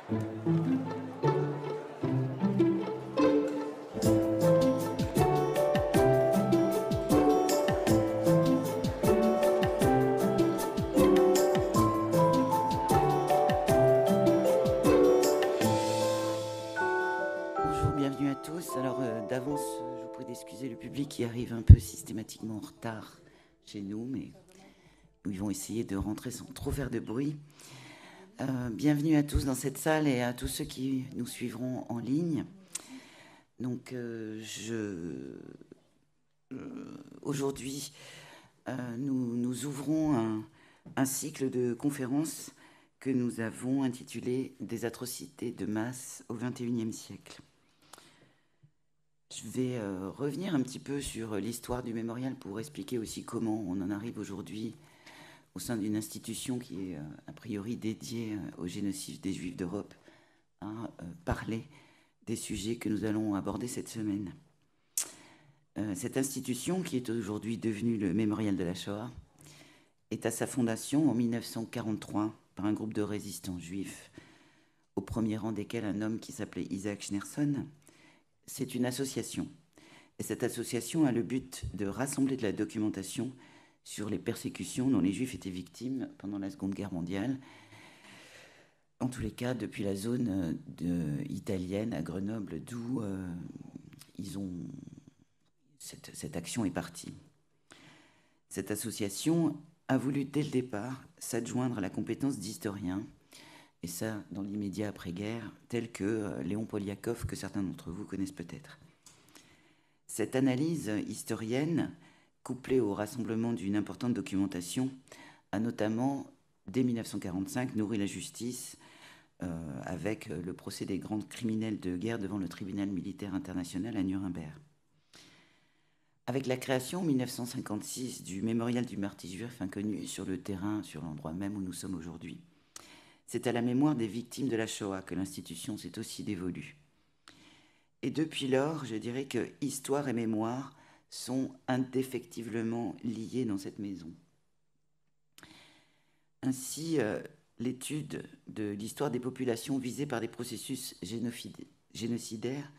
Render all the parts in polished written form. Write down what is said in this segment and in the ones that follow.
Bienvenue à tous. Alors d'avance, je vous prie d'excuser le public qui arrive un peu systématiquement en retard chez nous, mais ils vont essayer de rentrer sans trop faire de bruit. Bienvenue à tous dans cette salle et à tous ceux qui nous suivront en ligne. Donc aujourd'hui, nous ouvrons un cycle de conférences que nous avons intitulé « Des atrocités de masse au XXIe siècle ». Je vais revenir un petit peu sur l'histoire du mémorial pour expliquer aussi comment on en arrive aujourd'hui au sein d'une institution qui est a priori dédiée au génocide des Juifs d'Europe à parler des sujets que nous allons aborder cette semaine. Cette institution, qui est aujourd'hui devenue le Mémorial de la Shoah, est à sa fondation en 1943 par un groupe de résistants juifs, au premier rang desquels un homme qui s'appelait Isaac Schneerson. C'est une association. Et cette association a le but de rassembler de la documentation sur les persécutions dont les Juifs étaient victimes pendant la Seconde Guerre mondiale, en tous les cas depuis la zone italienne à Grenoble, d'où cette action est partie. Cette association a voulu dès le départ s'adjoindre à la compétence d'historien, et ça dans l'immédiat après-guerre, tel que Léon Poliakov, que certains d'entre vous connaissent peut-être. Cette analyse historienne, couplée au rassemblement d'une importante documentation, a notamment, dès 1945, nourri la justice avec le procès des grands criminels de guerre devant le tribunal militaire international à Nuremberg. Avec la création en 1956 du mémorial du martyr juif inconnu sur le terrain, sur l'endroit même où nous sommes aujourd'hui, c'est à la mémoire des victimes de la Shoah que l'institution s'est aussi dévolue. Et depuis lors, je dirais que histoire et mémoire sont indéfectiblement liés dans cette maison. Ainsi, l'étude de l'histoire des populations visées par des processus génocidaires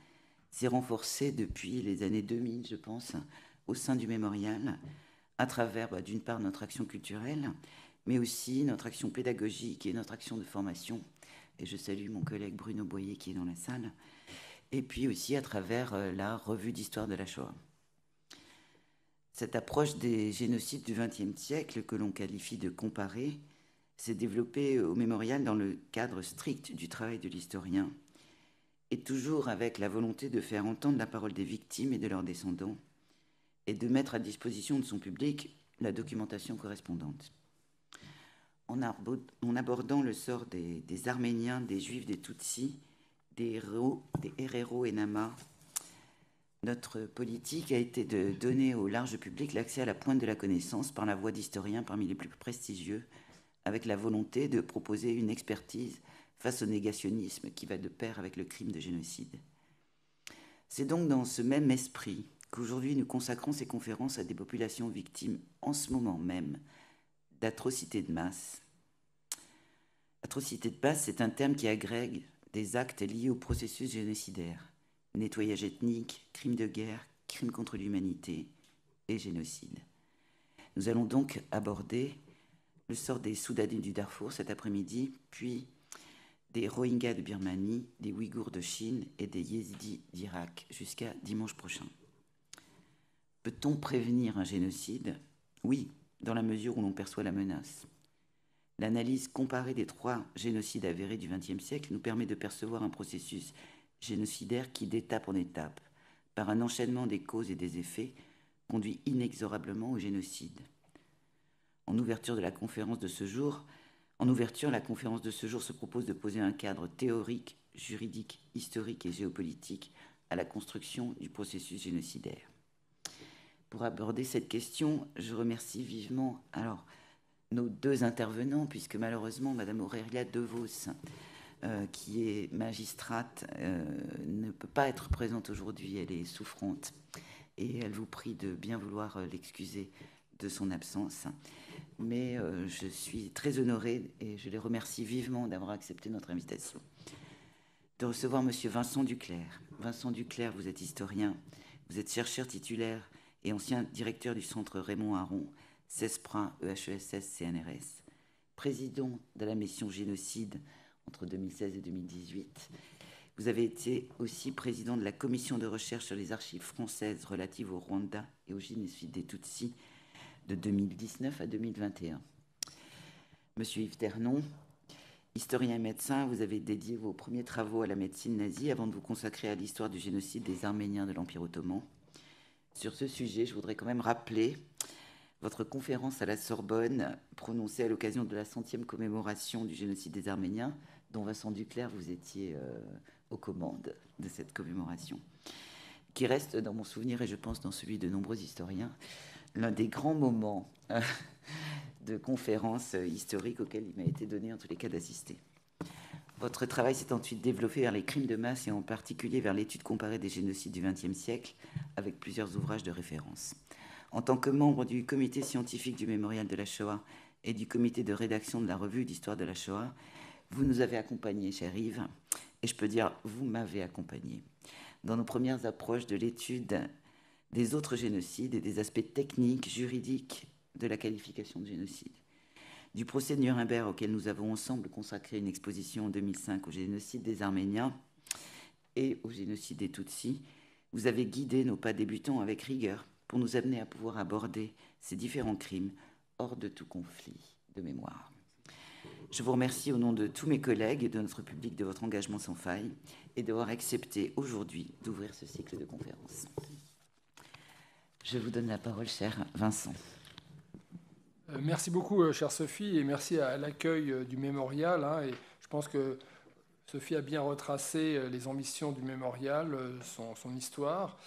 s'est renforcée depuis les années 2000, je pense, au sein du mémorial, à travers, d'une part, notre action culturelle, mais aussi notre action pédagogique et notre action de formation. Et je salue mon collègue Bruno Boyer qui est dans la salle. Et puis aussi à travers la revue d'histoire de la Shoah. Cette approche des génocides du XXe siècle, que l'on qualifie de comparée, s'est développée au mémorial dans le cadre strict du travail de l'historien, et toujours avec la volonté de faire entendre la parole des victimes et de leurs descendants, et de mettre à disposition de son public la documentation correspondante. En abordant le sort des Arméniens, des Juifs, des Tutsis, des Herero et Nama, notre politique a été de donner au large public l'accès à la pointe de la connaissance par la voie d'historiens parmi les plus prestigieux, avec la volonté de proposer une expertise face au négationnisme qui va de pair avec le crime de génocide. C'est donc dans ce même esprit qu'aujourd'hui nous consacrons ces conférences à des populations victimes en ce moment même d'atrocités de masse. Atrocité de masse, c'est un terme qui agrègue des actes liés au processus génocidaire, nettoyage ethnique, crimes de guerre, crimes contre l'humanité et génocide. Nous allons donc aborder le sort des Soudanais du Darfour cet après-midi, puis des Rohingyas de Birmanie, des Ouïghours de Chine et des Yézidis d'Irak jusqu'à dimanche prochain. Peut-on prévenir un génocide ? Oui, dans la mesure où l'on perçoit la menace. L'analyse comparée des 3 génocides avérés du XXe siècle nous permet de percevoir un processus génocidaire qui, d'étape en étape, par un enchaînement des causes et des effets, conduit inexorablement au génocide. En ouverture, la conférence de ce jour se propose de poser un cadre théorique, juridique, historique et géopolitique à la construction du processus génocidaire. Pour aborder cette question, je remercie vivement nos 2 intervenants, puisque malheureusement, Madame Aurélia DeVos, qui est magistrate, ne peut pas être présente aujourd'hui, elle est souffrante, et elle vous prie de bien vouloir l'excuser de son absence. Mais je suis très honorée et je les remercie vivement d'avoir accepté notre invitation. De recevoir M. Vincent Duclerc. Vincent Duclerc, vous êtes historien, vous êtes chercheur titulaire et ancien directeur du centre Raymond Aron, CESPRA, EHESS, CNRS, président de la mission Génocide entre 2016 et 2018. Vous avez été aussi président de la commission de recherche sur les archives françaises relatives au Rwanda et au génocide des Tutsis de 2019 à 2021. Monsieur Yves Ternon, historien et médecin, vous avez dédié vos premiers travaux à la médecine nazie avant de vous consacrer à l'histoire du génocide des Arméniens de l'Empire ottoman. Sur ce sujet, je voudrais quand même rappeler votre conférence à la Sorbonne, prononcée à l'occasion de la 100e commémoration du génocide des Arméniens, dont Vincent Duclerc, vous étiez aux commandes de cette commémoration, qui reste dans mon souvenir et je pense dans celui de nombreux historiens, l'un des grands moments de conférences historiques auxquelles il m'a été donné en tous les cas d'assister. Votre travail s'est ensuite développé vers les crimes de masse et en particulier vers l'étude comparée des génocides du XXe siècle avec plusieurs ouvrages de référence. En tant que membre du comité scientifique du Mémorial de la Shoah et du comité de rédaction de la revue d'histoire de la Shoah, vous nous avez accompagnés, cher Yves, et je peux dire, vous m'avez accompagné dans nos premières approches de l'étude des autres génocides et des aspects techniques, juridiques de la qualification de génocide. Du procès de Nuremberg auquel nous avons ensemble consacré une exposition en 2005 au génocide des Arméniens et au génocide des Tutsis, vous avez guidé nos pas débutants avec rigueur pour nous amener à pouvoir aborder ces différents crimes hors de tout conflit de mémoire. Je vous remercie au nom de tous mes collègues et de notre public de votre engagement sans faille et d'avoir accepté aujourd'hui d'ouvrir ce cycle de conférences. Je vous donne la parole, cher Vincent. Merci beaucoup, chère Sophie, et merci à l'accueil du mémorial. Et je pense que Sophie a bien retracé les ambitions du mémorial, son histoire,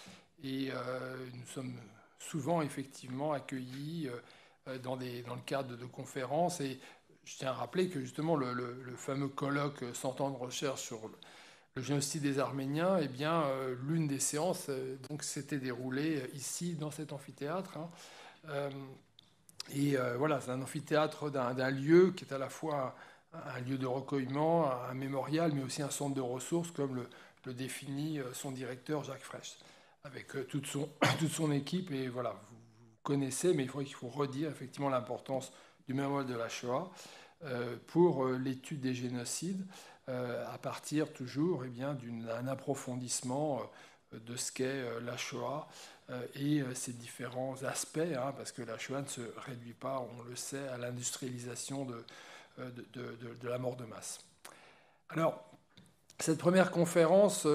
et nous sommes souvent effectivement accueillis dans le cadre de conférences. Et je tiens à rappeler que justement le fameux colloque 100 ans de recherche sur le génocide des Arméniens, eh bien, l'une des séances donc, s'était déroulée ici, dans cet amphithéâtre. Voilà, c'est un amphithéâtre d'un lieu qui est à la fois un lieu de recueillement, un mémorial, mais aussi un centre de ressources, comme le définit son directeur Jacques Fraîche, avec toute son équipe. Et voilà, vous connaissez, mais il faut redire effectivement l'importance du mémorial de la Shoah pour l'étude des génocides, à partir toujours d'un approfondissement de ce qu'est la Shoah et ses différents aspects, parce que la Shoah ne se réduit pas, on le sait, à l'industrialisation de la mort de masse. Alors, cette première conférence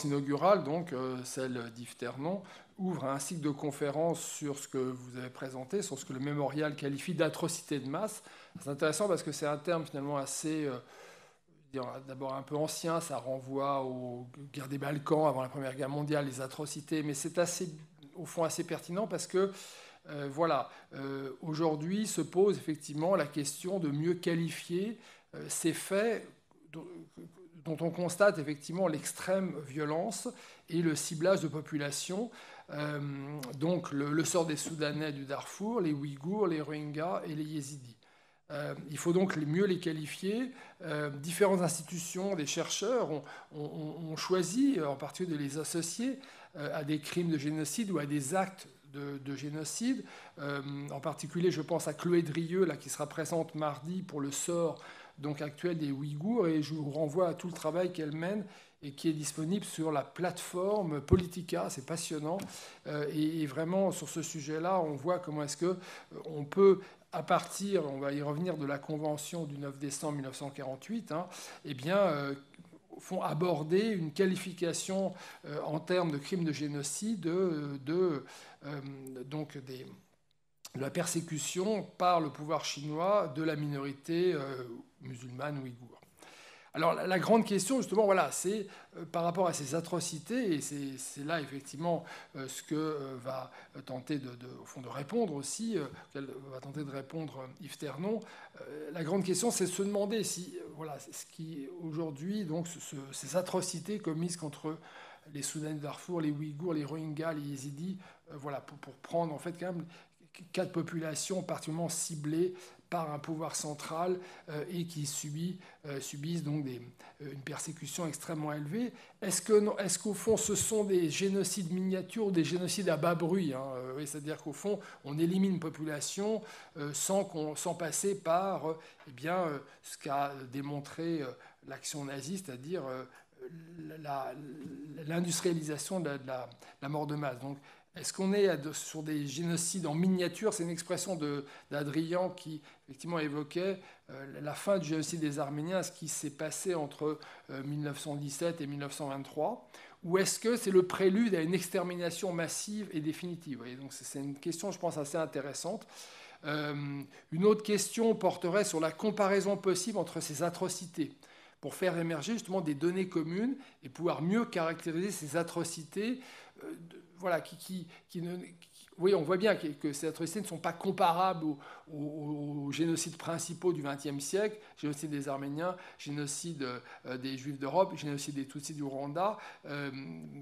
inaugurale, donc celle d'Yves Ternon, ouvre un cycle de conférences sur ce que vous avez présenté, sur ce que le mémorial qualifie d'atrocité de masse. C'est intéressant parce que c'est un terme finalement assez, d'abord un peu ancien, ça renvoie aux guerres des Balkans avant la Première Guerre mondiale, les atrocités, mais c'est au fond assez pertinent parce que aujourd'hui se pose effectivement la question de mieux qualifier ces faits dont on constate effectivement l'extrême violence et le ciblage de populations. Donc le sort des Soudanais du Darfour, les Ouïghours, les Rohingyas et les Yézidis. Il faut donc mieux les qualifier. Différentes institutions, des chercheurs ont choisi en particulier de les associer à des crimes de génocide ou à des actes de génocide. En particulier, je pense à Chloé Drieux, là, qui sera présente mardi pour le sort donc, actuel des Ouïghours, et je vous renvoie à tout le travail qu'elle mène et qui est disponible sur la plateforme Politica. C'est passionnant. Et vraiment, sur ce sujet-là, on voit comment est-ce qu'on peut, à partir, on va y revenir, de la Convention du 9 décembre 1948, font aborder une qualification en termes de crimes de génocide de la persécution par le pouvoir chinois de la minorité musulmane ouïghour. Alors la grande question, justement, voilà, c'est par rapport à ces atrocités, et c'est là effectivement ce que va tenter au fond de répondre aussi, va tenter de répondre Yves Ternon. La grande question, c'est de se demander si, ce qui aujourd'hui, donc, ces atrocités commises contre les Soudanais de Darfour, les Ouïghours, les Rohingyas, les Yézidis, pour prendre en fait quand même cas de population particulièrement ciblés par un pouvoir central et qui subissent donc une persécution extrêmement élevée. Est-ce qu'au fond, ce sont des génocides miniatures ou des génocides à bas bruit, hein, c'est-à-dire qu'au fond, on élimine une population sans passer par ce qu'a démontré l'action nazie, c'est-à-dire l'industrialisation de la mort de masse. Donc, est-ce qu'on est sur des génocides en miniature? C'est une expression d'Adrian qui, effectivement, évoquait la fin du génocide des Arméniens, ce qui s'est passé entre 1917 et 1923. Ou est-ce que c'est le prélude à une extermination massive et définitive? Donc, c'est une question, je pense, assez intéressante. Une autre question porterait sur la comparaison possible entre ces atrocités, pour faire émerger justement des données communes et pouvoir mieux caractériser ces atrocités. Oui, on voit bien que ces atrocités ne sont pas comparables aux génocides principaux du XXe siècle, génocide des Arméniens, génocide des Juifs d'Europe, génocide des Tutsis du Rwanda,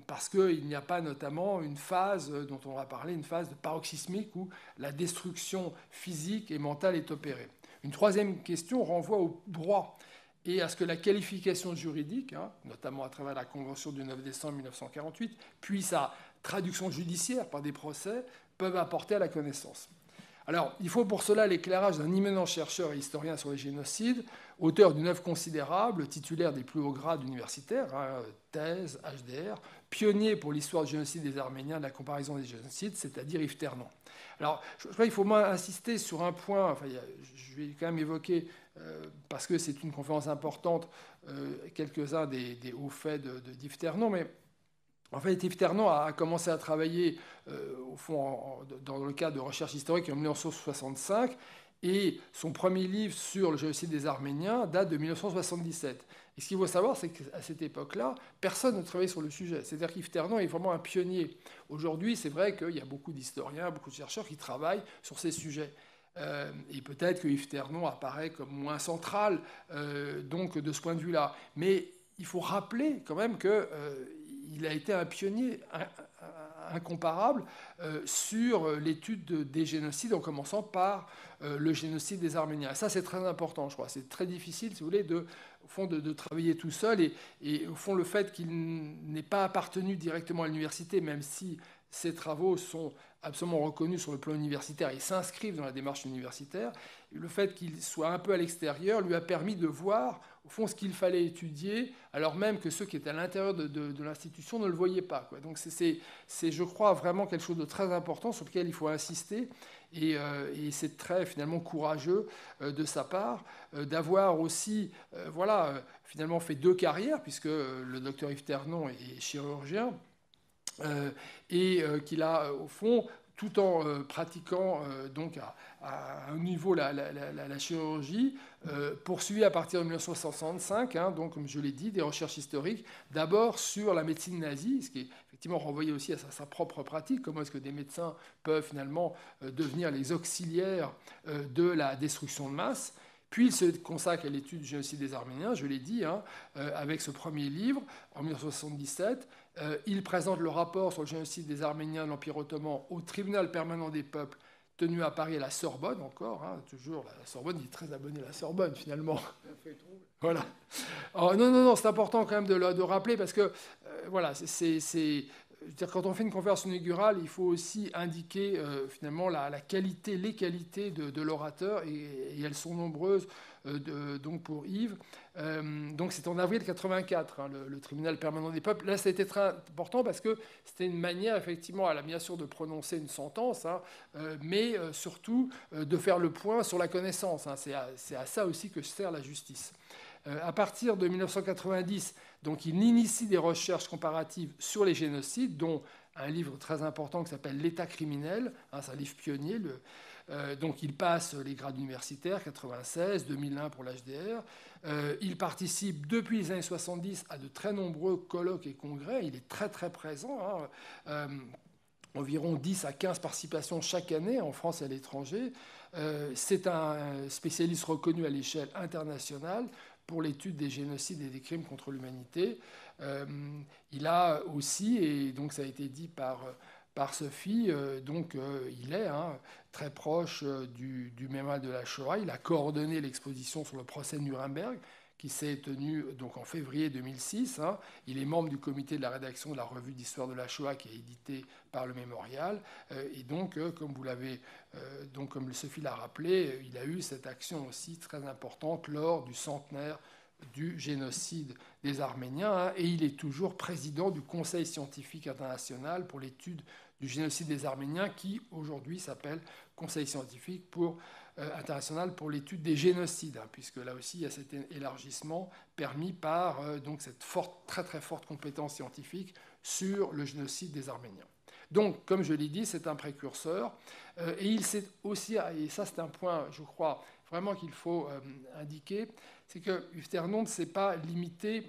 parce qu'il n'y a pas notamment une phase dont on va parler, une phase paroxysmique où la destruction physique et mentale est opérée. Une troisième question renvoie au droit et à ce que la qualification juridique, notamment à travers la Convention du 9 décembre 1948, puis sa traduction judiciaire par des procès, peuvent apporter à la connaissance. Alors, il faut pour cela l'éclairage d'un imminent chercheur et historien sur les génocides, auteur d'une œuvre considérable, titulaire des plus hauts grades universitaires, thèse, HDR, pionnier pour l'histoire du génocide des Arméniens, de la comparaison des génocides, c'est-à-dire Yves Ternon. Alors, je crois qu'il faut moins insister sur un point, je vais quand même évoquer, parce que c'est une conférence importante, quelques-uns des hauts faits d'Yves Ternon, mais en fait, Yves Ternon a commencé à travailler, au fond, dans le cadre de recherche historique en 1965, et son premier livre sur le génocide des Arméniens date de 1977. Et ce qu'il faut savoir, c'est qu'à cette époque-là, personne ne travaillait sur le sujet. C'est-à-dire qu'Yves Ternon est vraiment un pionnier. Aujourd'hui, c'est vrai qu'il y a beaucoup d'historiens, beaucoup de chercheurs qui travaillent sur ces sujets. Et peut-être que Yves Ternon apparaît comme moins central, donc de ce point de vue-là. Mais il faut rappeler quand même qu'il a été un pionnier incomparable sur l'étude des génocides, en commençant par le génocide des Arméniens. Et ça, c'est très important, je crois. C'est très difficile, si vous voulez, au fond, de travailler tout seul. Et au fond, le fait qu'il n'ait pas appartenu directement à l'université, même si ses travaux sont absolument reconnus sur le plan universitaire et s'inscrivent dans la démarche universitaire, le fait qu'il soit un peu à l'extérieur lui a permis de voir, au fond, ce qu'il fallait étudier, alors même que ceux qui étaient à l'intérieur de l'institution ne le voyaient pas, quoi. Donc c'est, je crois, vraiment quelque chose de très important sur lequel il faut insister, et c'est très, finalement, courageux de sa part d'avoir aussi, finalement fait deux carrières, puisque le docteur Yves Ternon est chirurgien, et qu'il a, au fond, tout en pratiquant donc à un niveau la chirurgie, poursuivi à partir de 1965, donc comme je l'ai dit, des recherches historiques, d'abord sur la médecine nazie, ce qui est effectivement renvoyé aussi à sa propre pratique, comment est-ce que des médecins peuvent finalement devenir les auxiliaires de la destruction de masse. Puis il se consacre à l'étude du génocide des Arméniens, je l'ai dit, avec ce premier livre, en 1977. Il présente le rapport sur le génocide des Arméniens de l'Empire ottoman au tribunal permanent des peuples, tenu à Paris à la Sorbonne encore, toujours la Sorbonne, il est très abonné à la Sorbonne finalement. Voilà. Alors, non, c'est important quand même de rappeler, parce que quand on fait une conférence inaugurale, il faut aussi indiquer finalement la qualité, les qualités de l'orateur, et elles sont nombreuses donc pour Yves. Donc c'est en avril 1984, le tribunal permanent des peuples. Là, c'était très important parce que c'était une manière, effectivement, bien sûr, de prononcer une sentence, mais surtout de faire le point sur la connaissance. C'est à ça aussi que sert la justice. À partir de 1990, donc, il initie des recherches comparatives sur les génocides, dont un livre très important qui s'appelle L'État criminel, c'est un livre pionnier. Donc il passe les grades universitaires, 96, 2001 pour l'HDR. Il participe depuis les années 70 à de très nombreux colloques et congrès. Il est très très présent, environ 10 à 15 participations chaque année en France et à l'étranger. C'est un spécialiste reconnu à l'échelle internationale pour l'étude des génocides et des crimes contre l'humanité. Il a aussi, et donc ça a été dit par par Sophie. Il est très proche du mémorial de la Shoah. Il a coordonné l'exposition sur le procès de Nuremberg, qui s'est tenu donc en février 2006. Il est membre du comité de la rédaction de la revue d'histoire de la Shoah qui est éditée par le Mémorial. Comme Sophie l'a rappelé, il a eu cette action aussi très importante lors du centenaire du génocide des Arméniens. Et il est toujours président du Conseil scientifique international pour l'étude du génocide des Arméniens, qui aujourd'hui s'appelle Conseil scientifique international pour l'étude des génocides, puisque là aussi il y a cet élargissement permis par cette très très forte compétence scientifique sur le génocide des Arméniens. Donc, comme je l'ai dit, c'est un précurseur, et il s'est aussi, et ça c'est un point, je crois, vraiment qu'il faut indiquer, c'est que Yves Ternon ne s'est pas limité.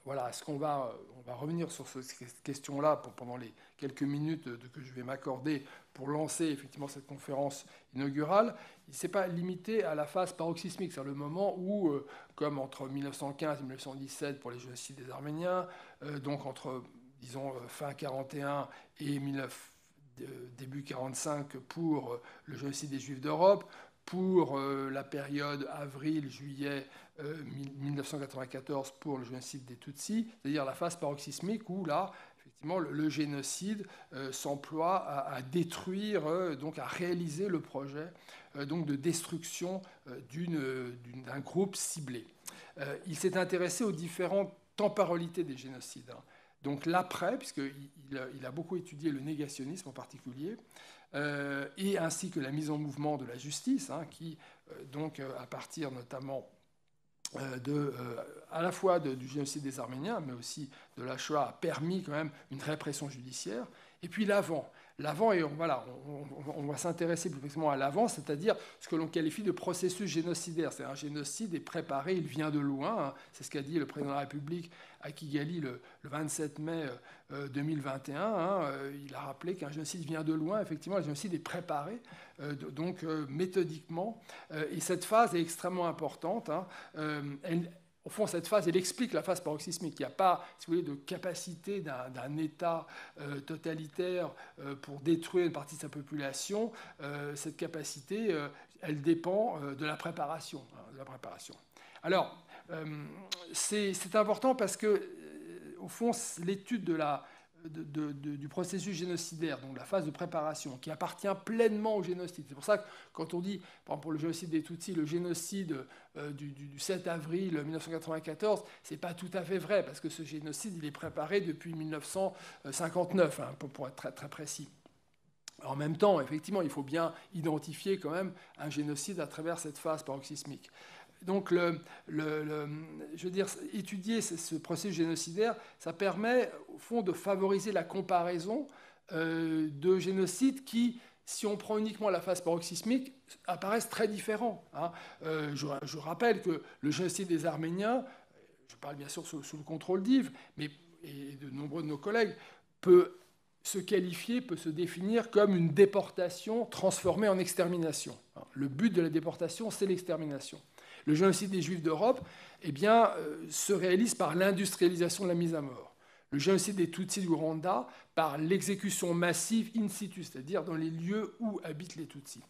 Voilà, on va revenir sur cette question-là pendant les quelques minutes que je vais m'accorder pour lancer effectivement cette conférence inaugurale. Il ne s'est pas limité à la phase paroxysmique, c'est-à-dire le moment où, comme entre 1915 et 1917 pour les génocides des Arméniens, donc entre, disons, fin 41 et début 45 pour le génocide des Juifs d'Europe, pour la période avril-juillet 1994 pour le génocide des Tutsis, c'est-à-dire la phase paroxysmique où là, effectivement, le génocide s'emploie à détruire, à réaliser le projet de destruction d'un groupe ciblé. Il s'est intéressé aux différentes temporalités des génocides. Donc l'après, puisqu'il a beaucoup étudié le négationnisme en particulier, et ainsi que la mise en mouvement de la justice, qui, à partir notamment à la fois du génocide des Arméniens, mais aussi de la Shoah, a permis quand même une répression judiciaire. Et puis l'avant, et on va s'intéresser plus précisément à l'avant, c'est-à-dire ce que l'on qualifie de processus génocidaire. C'est un génocide est préparé, il vient de loin. C'est ce qu'a dit le président de la République à Kigali le 27 mai 2021. Il a rappelé qu'un génocide vient de loin. Effectivement, le génocide est préparé, méthodiquement. Et cette phase est extrêmement importante. Au fond, cette phase, elle explique la phase paroxysmique. Il n'y a pas, si vous voulez, de capacité d'un État totalitaire pour détruire une partie de sa population. Cette capacité, elle dépend de la préparation. Alors, c'est important parce que, au fond, l'étude du processus génocidaire, donc la phase de préparation, qui appartient pleinement au génocide. C'est pour ça que quand on dit, par exemple pour le génocide des Tutsis, le génocide du 7 avril 1994, c'est pas tout à fait vrai, parce que ce génocide, il est préparé depuis 1959, pour être très, très précis. En même temps, effectivement, il faut bien identifier quand même un génocide à travers cette phase paroxysmique. Donc, je veux dire, étudier ce processus génocidaire, ça permet, au fond, de favoriser la comparaison de génocides qui, si on prend uniquement la phase paroxysmique, apparaissent très différents. Je rappelle que le génocide des Arméniens, je parle bien sûr sous le contrôle d'Yves, et de nombreux de nos collègues, peut se définir comme une déportation transformée en extermination. Le but de la déportation, c'est l'extermination. Le génocide des Juifs d'Europe se réalise par l'industrialisation de la mise à mort. Le génocide des Tutsis du Rwanda par l'exécution massive in situ, c'est-à-dire dans les lieux où habitent les Tutsis.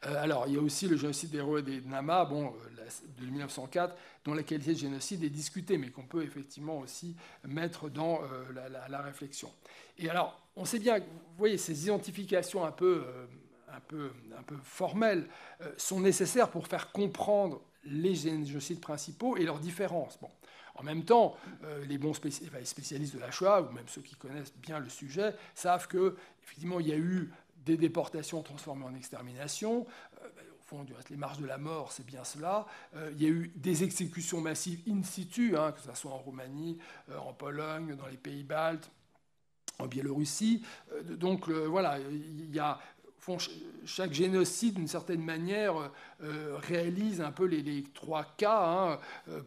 Alors, il y a aussi le génocide des Rohingya et des Nama, de 1904, dont la qualité de génocide est discutée, mais qu'on peut effectivement aussi mettre dans la réflexion. Et alors, on sait bien, vous voyez, ces identifications un peu formelles sont nécessaires pour faire comprendre les génocides principaux et leurs différences. Bon. En même temps, les bons spécialistes de la Shoah, ou même ceux qui connaissent bien le sujet, savent qu'effectivement, il y a eu des déportations transformées en extermination. Au fond, les marches de la mort, c'est bien cela. Il y a eu des exécutions massives in situ, que ce soit en Roumanie, en Pologne, dans les pays baltes, en Biélorussie. Donc, voilà, il y a... Chaque génocide, d'une certaine manière, réalise un peu les trois cas.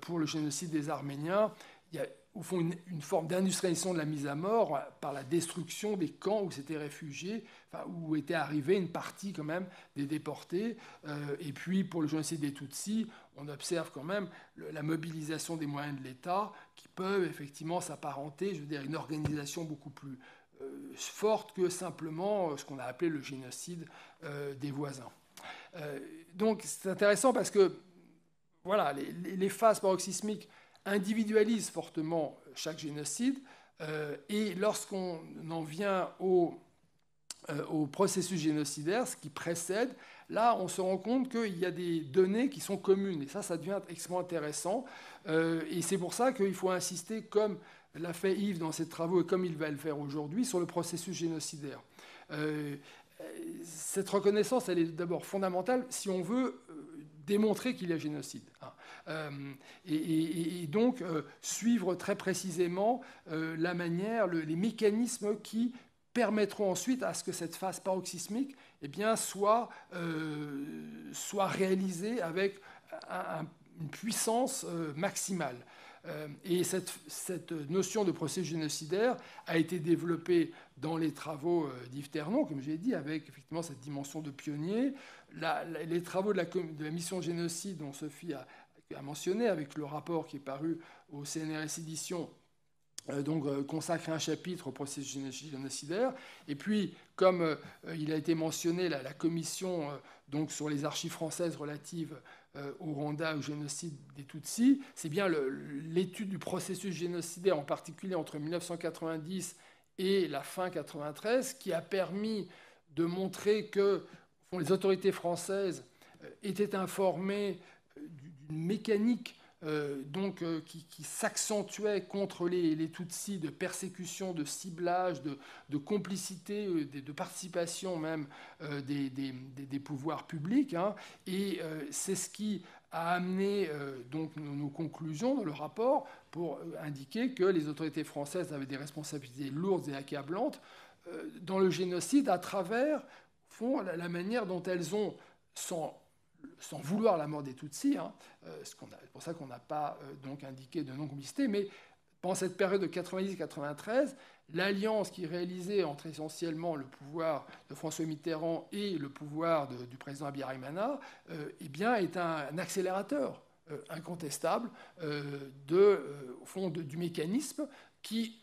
Pour le génocide des Arméniens, il y a au fond une forme d'industrialisation de la mise à mort par la destruction des camps où s'étaient réfugiés, où était arrivée une partie quand même des déportés. Et puis pour le génocide des Tutsis, on observe quand même la mobilisation des moyens de l'État qui peuvent effectivement s'apparenter, je veux dire, une organisation beaucoup plus forte que simplement ce qu'on a appelé le génocide des voisins. Donc c'est intéressant parce que voilà, les phases paroxysmiques individualisent fortement chaque génocide, et lorsqu'on en vient au processus génocidaire, ce qui précède, là, on se rend compte qu'il y a des données qui sont communes. Et ça devient extrêmement intéressant. Et c'est pour ça qu'il faut insister, comme l'a fait Yves dans ses travaux et comme il va le faire aujourd'hui, sur le processus génocidaire. Cette reconnaissance, elle est d'abord fondamentale si on veut démontrer qu'il y a génocide. Et donc, suivre très précisément la manière, les mécanismes qui permettront ensuite à ce que cette phase paroxysmique soit réalisée avec une puissance maximale. Et cette notion de processus génocidaire a été développée dans les travaux d'Yves Ternon, comme j'ai dit, avec effectivement cette dimension de pionnier. Les travaux de la mission génocide, dont Sophie a mentionné, avec le rapport qui est paru au CNRS édition, consacrer un chapitre au processus génocidaire. Et puis, comme il a été mentionné, la commission sur les archives françaises relatives au Rwanda, au génocide des Tutsis, c'est bien l'étude du processus génocidaire, en particulier entre 1990 et la fin 1993, qui a permis de montrer que les autorités françaises étaient informées d'une mécanique qui s'accentuait contre les Tutsis, de persécution, de ciblage, de complicité, de participation même des pouvoirs publics. Et c'est ce qui a amené nos conclusions dans le rapport pour indiquer que les autorités françaises avaient des responsabilités lourdes et accablantes dans le génocide à travers la manière dont elles ont, sans vouloir la mort des Tutsis, c'est pour ça qu'on n'a pas indiqué de non-complicité, mais pendant cette période de 90-93, l'alliance qui réalisait entre essentiellement le pouvoir de François Mitterrand et le pouvoir du président Habyarimana est un accélérateur incontestable du mécanisme qui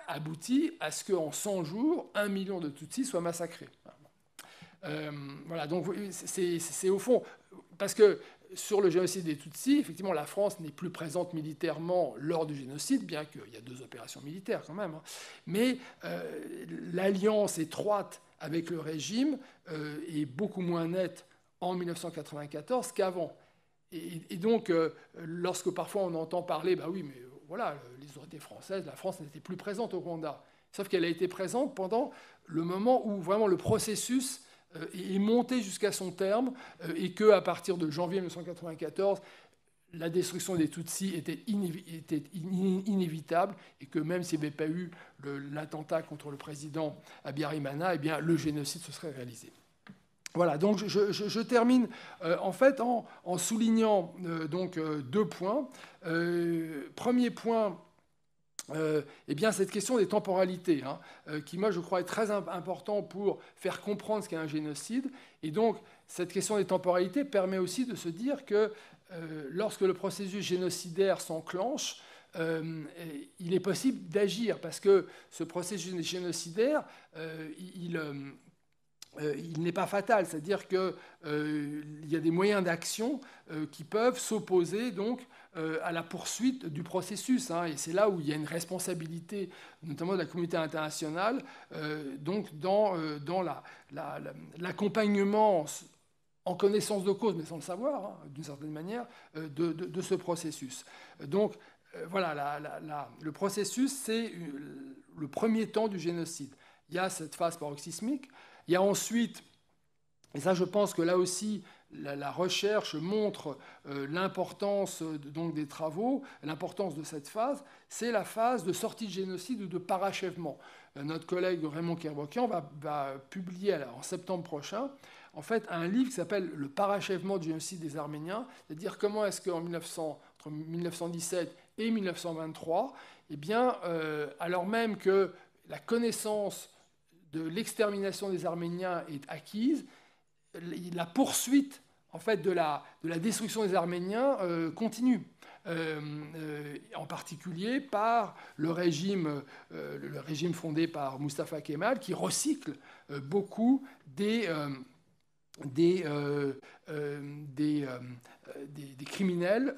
aboutit à ce qu'en 100 jours, 1 million de Tutsis soient massacrés. Voilà, donc c'est au fond, parce que sur le génocide des Tutsis, effectivement, la France n'est plus présente militairement lors du génocide, bien qu'il y a 2 opérations militaires quand même, mais l'alliance étroite avec le régime est beaucoup moins nette en 1994 qu'avant. Et donc, lorsque parfois on entend parler, oui, mais voilà, les autorités françaises, la France n'était plus présente au Rwanda, sauf qu'elle a été présente pendant le moment où vraiment le processus est monté jusqu'à son terme, et qu'à partir de janvier 1994, la destruction des Tutsis était inévitable, et que même s'il n'y avait pas eu l'attentat contre le président Habyarimana, le génocide se serait réalisé. Voilà, donc je termine en soulignant 2 points. Premier point, cette question des temporalités, qui, moi, je crois, est très important pour faire comprendre ce qu'est un génocide. Et donc, cette question des temporalités permet aussi de se dire que lorsque le processus génocidaire s'enclenche, il est possible d'agir, parce que ce processus génocidaire, il n'est pas fatal, c'est-à-dire qu'il y a des moyens d'action qui peuvent s'opposer à la poursuite du processus. Et c'est là où il y a une responsabilité, notamment de la communauté internationale, dans l'accompagnement en connaissance de cause, mais sans le savoir, d'une certaine manière, de ce processus. Donc, voilà, le processus, c'est le premier temps du génocide. Il y a cette phase paroxysmique. Il y a ensuite, et ça je pense que là aussi la recherche montre l'importance des travaux, l'importance de cette phase, c'est la phase de sortie de génocide ou de parachèvement. Notre collègue Raymond Kerboukian va publier en septembre prochain un livre qui s'appelle « Le parachèvement du génocide des Arméniens », c'est-à-dire comment est-ce entre 1917 et 1923, alors même que la connaissance de l'extermination des Arméniens est acquise, la poursuite de la destruction des Arméniens continue. en particulier par le régime fondé par Mustafa Kemal, qui recycle beaucoup des criminels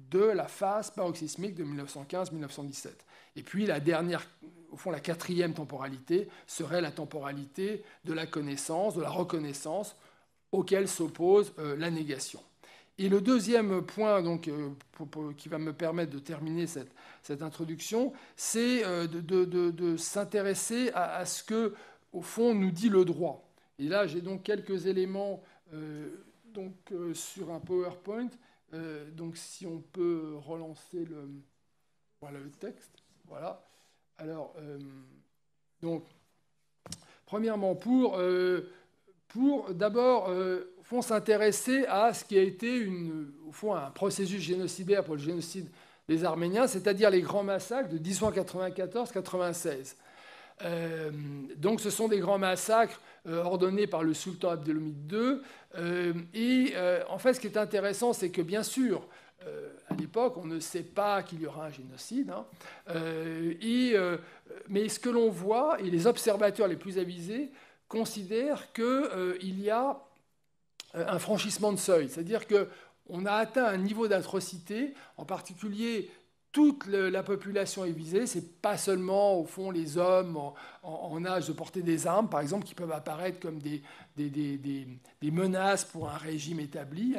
de la phase paroxysmique de 1915-1917. Et puis la dernière, au fond la quatrième temporalité, serait la temporalité de la connaissance, de la reconnaissance, auquel s'oppose la négation. Et le deuxième point donc, qui va me permettre de terminer cette introduction, c'est de s'intéresser à ce que, au fond, nous dit le droit. Et là, j'ai donc quelques éléments sur un PowerPoint. Donc, si on peut relancer le texte. Voilà. Alors, donc, premièrement, pour d'abord s'intéresser à ce qui a été au fond un processus génocidaire pour le génocide des Arméniens, c'est-à-dire les grands massacres de 1894-96. Donc ce sont des grands massacres ordonnés par le sultan Abdelhamid II. En fait, ce qui est intéressant, c'est que bien sûr, à l'époque, on ne sait pas qu'il y aura un génocide. Mais ce que l'on voit, et les observateurs les plus avisés considèrent qu'il y a un franchissement de seuil. C'est-à-dire qu'on a atteint un niveau d'atrocité, en particulier toute la population est visée. Ce n'est pas seulement, au fond, les hommes en âge de porter des armes, par exemple, qui peuvent apparaître comme des menaces pour un régime établi.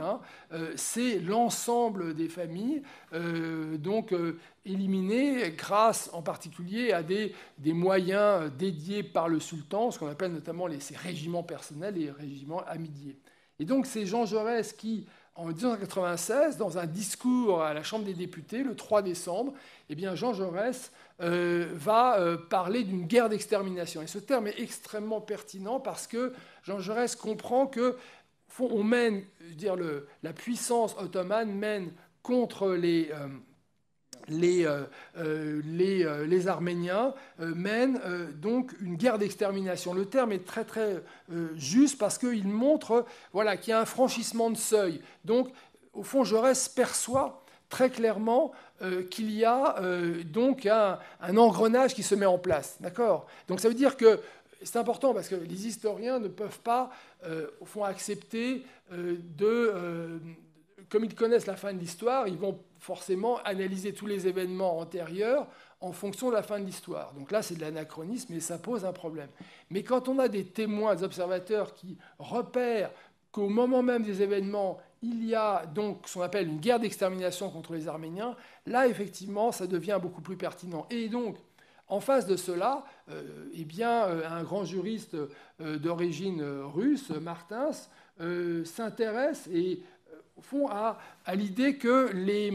C'est l'ensemble des familles, éliminées grâce en particulier à des moyens dédiés par le sultan, ce qu'on appelle notamment ces régiments personnels et les régiments hamidiers. Et donc c'est Jean Jaurès qui, en 1996, dans un discours à la Chambre des députés, le 3 décembre, eh bien Jean Jaurès va parler d'une guerre d'extermination. Et ce terme est extrêmement pertinent parce que Jean Jaurès comprend que on mène, la puissance ottomane mène contre les Arméniens, mènent donc une guerre d'extermination. Le terme est très très juste parce qu'il montre qu'il y a un franchissement de seuil. Donc, au fond, Jaurès perçoit très clairement qu'il y a donc un engrenage qui se met en place. D'accord ? Donc ça veut dire que c'est important parce que les historiens ne peuvent pas, au fond, accepter comme ils connaissent la fin de l'histoire, ils vont forcément analyser tous les événements antérieurs en fonction de la fin de l'histoire. Donc là, c'est de l'anachronisme et ça pose un problème. Mais quand on a des témoins, des observateurs qui repèrent qu'au moment même des événements, il y a donc ce qu'on appelle une guerre d'extermination contre les Arméniens, là, effectivement, ça devient beaucoup plus pertinent. Et donc, en face de cela, un grand juriste d'origine russe, Martins, s'intéresse et au fond, à l'idée que les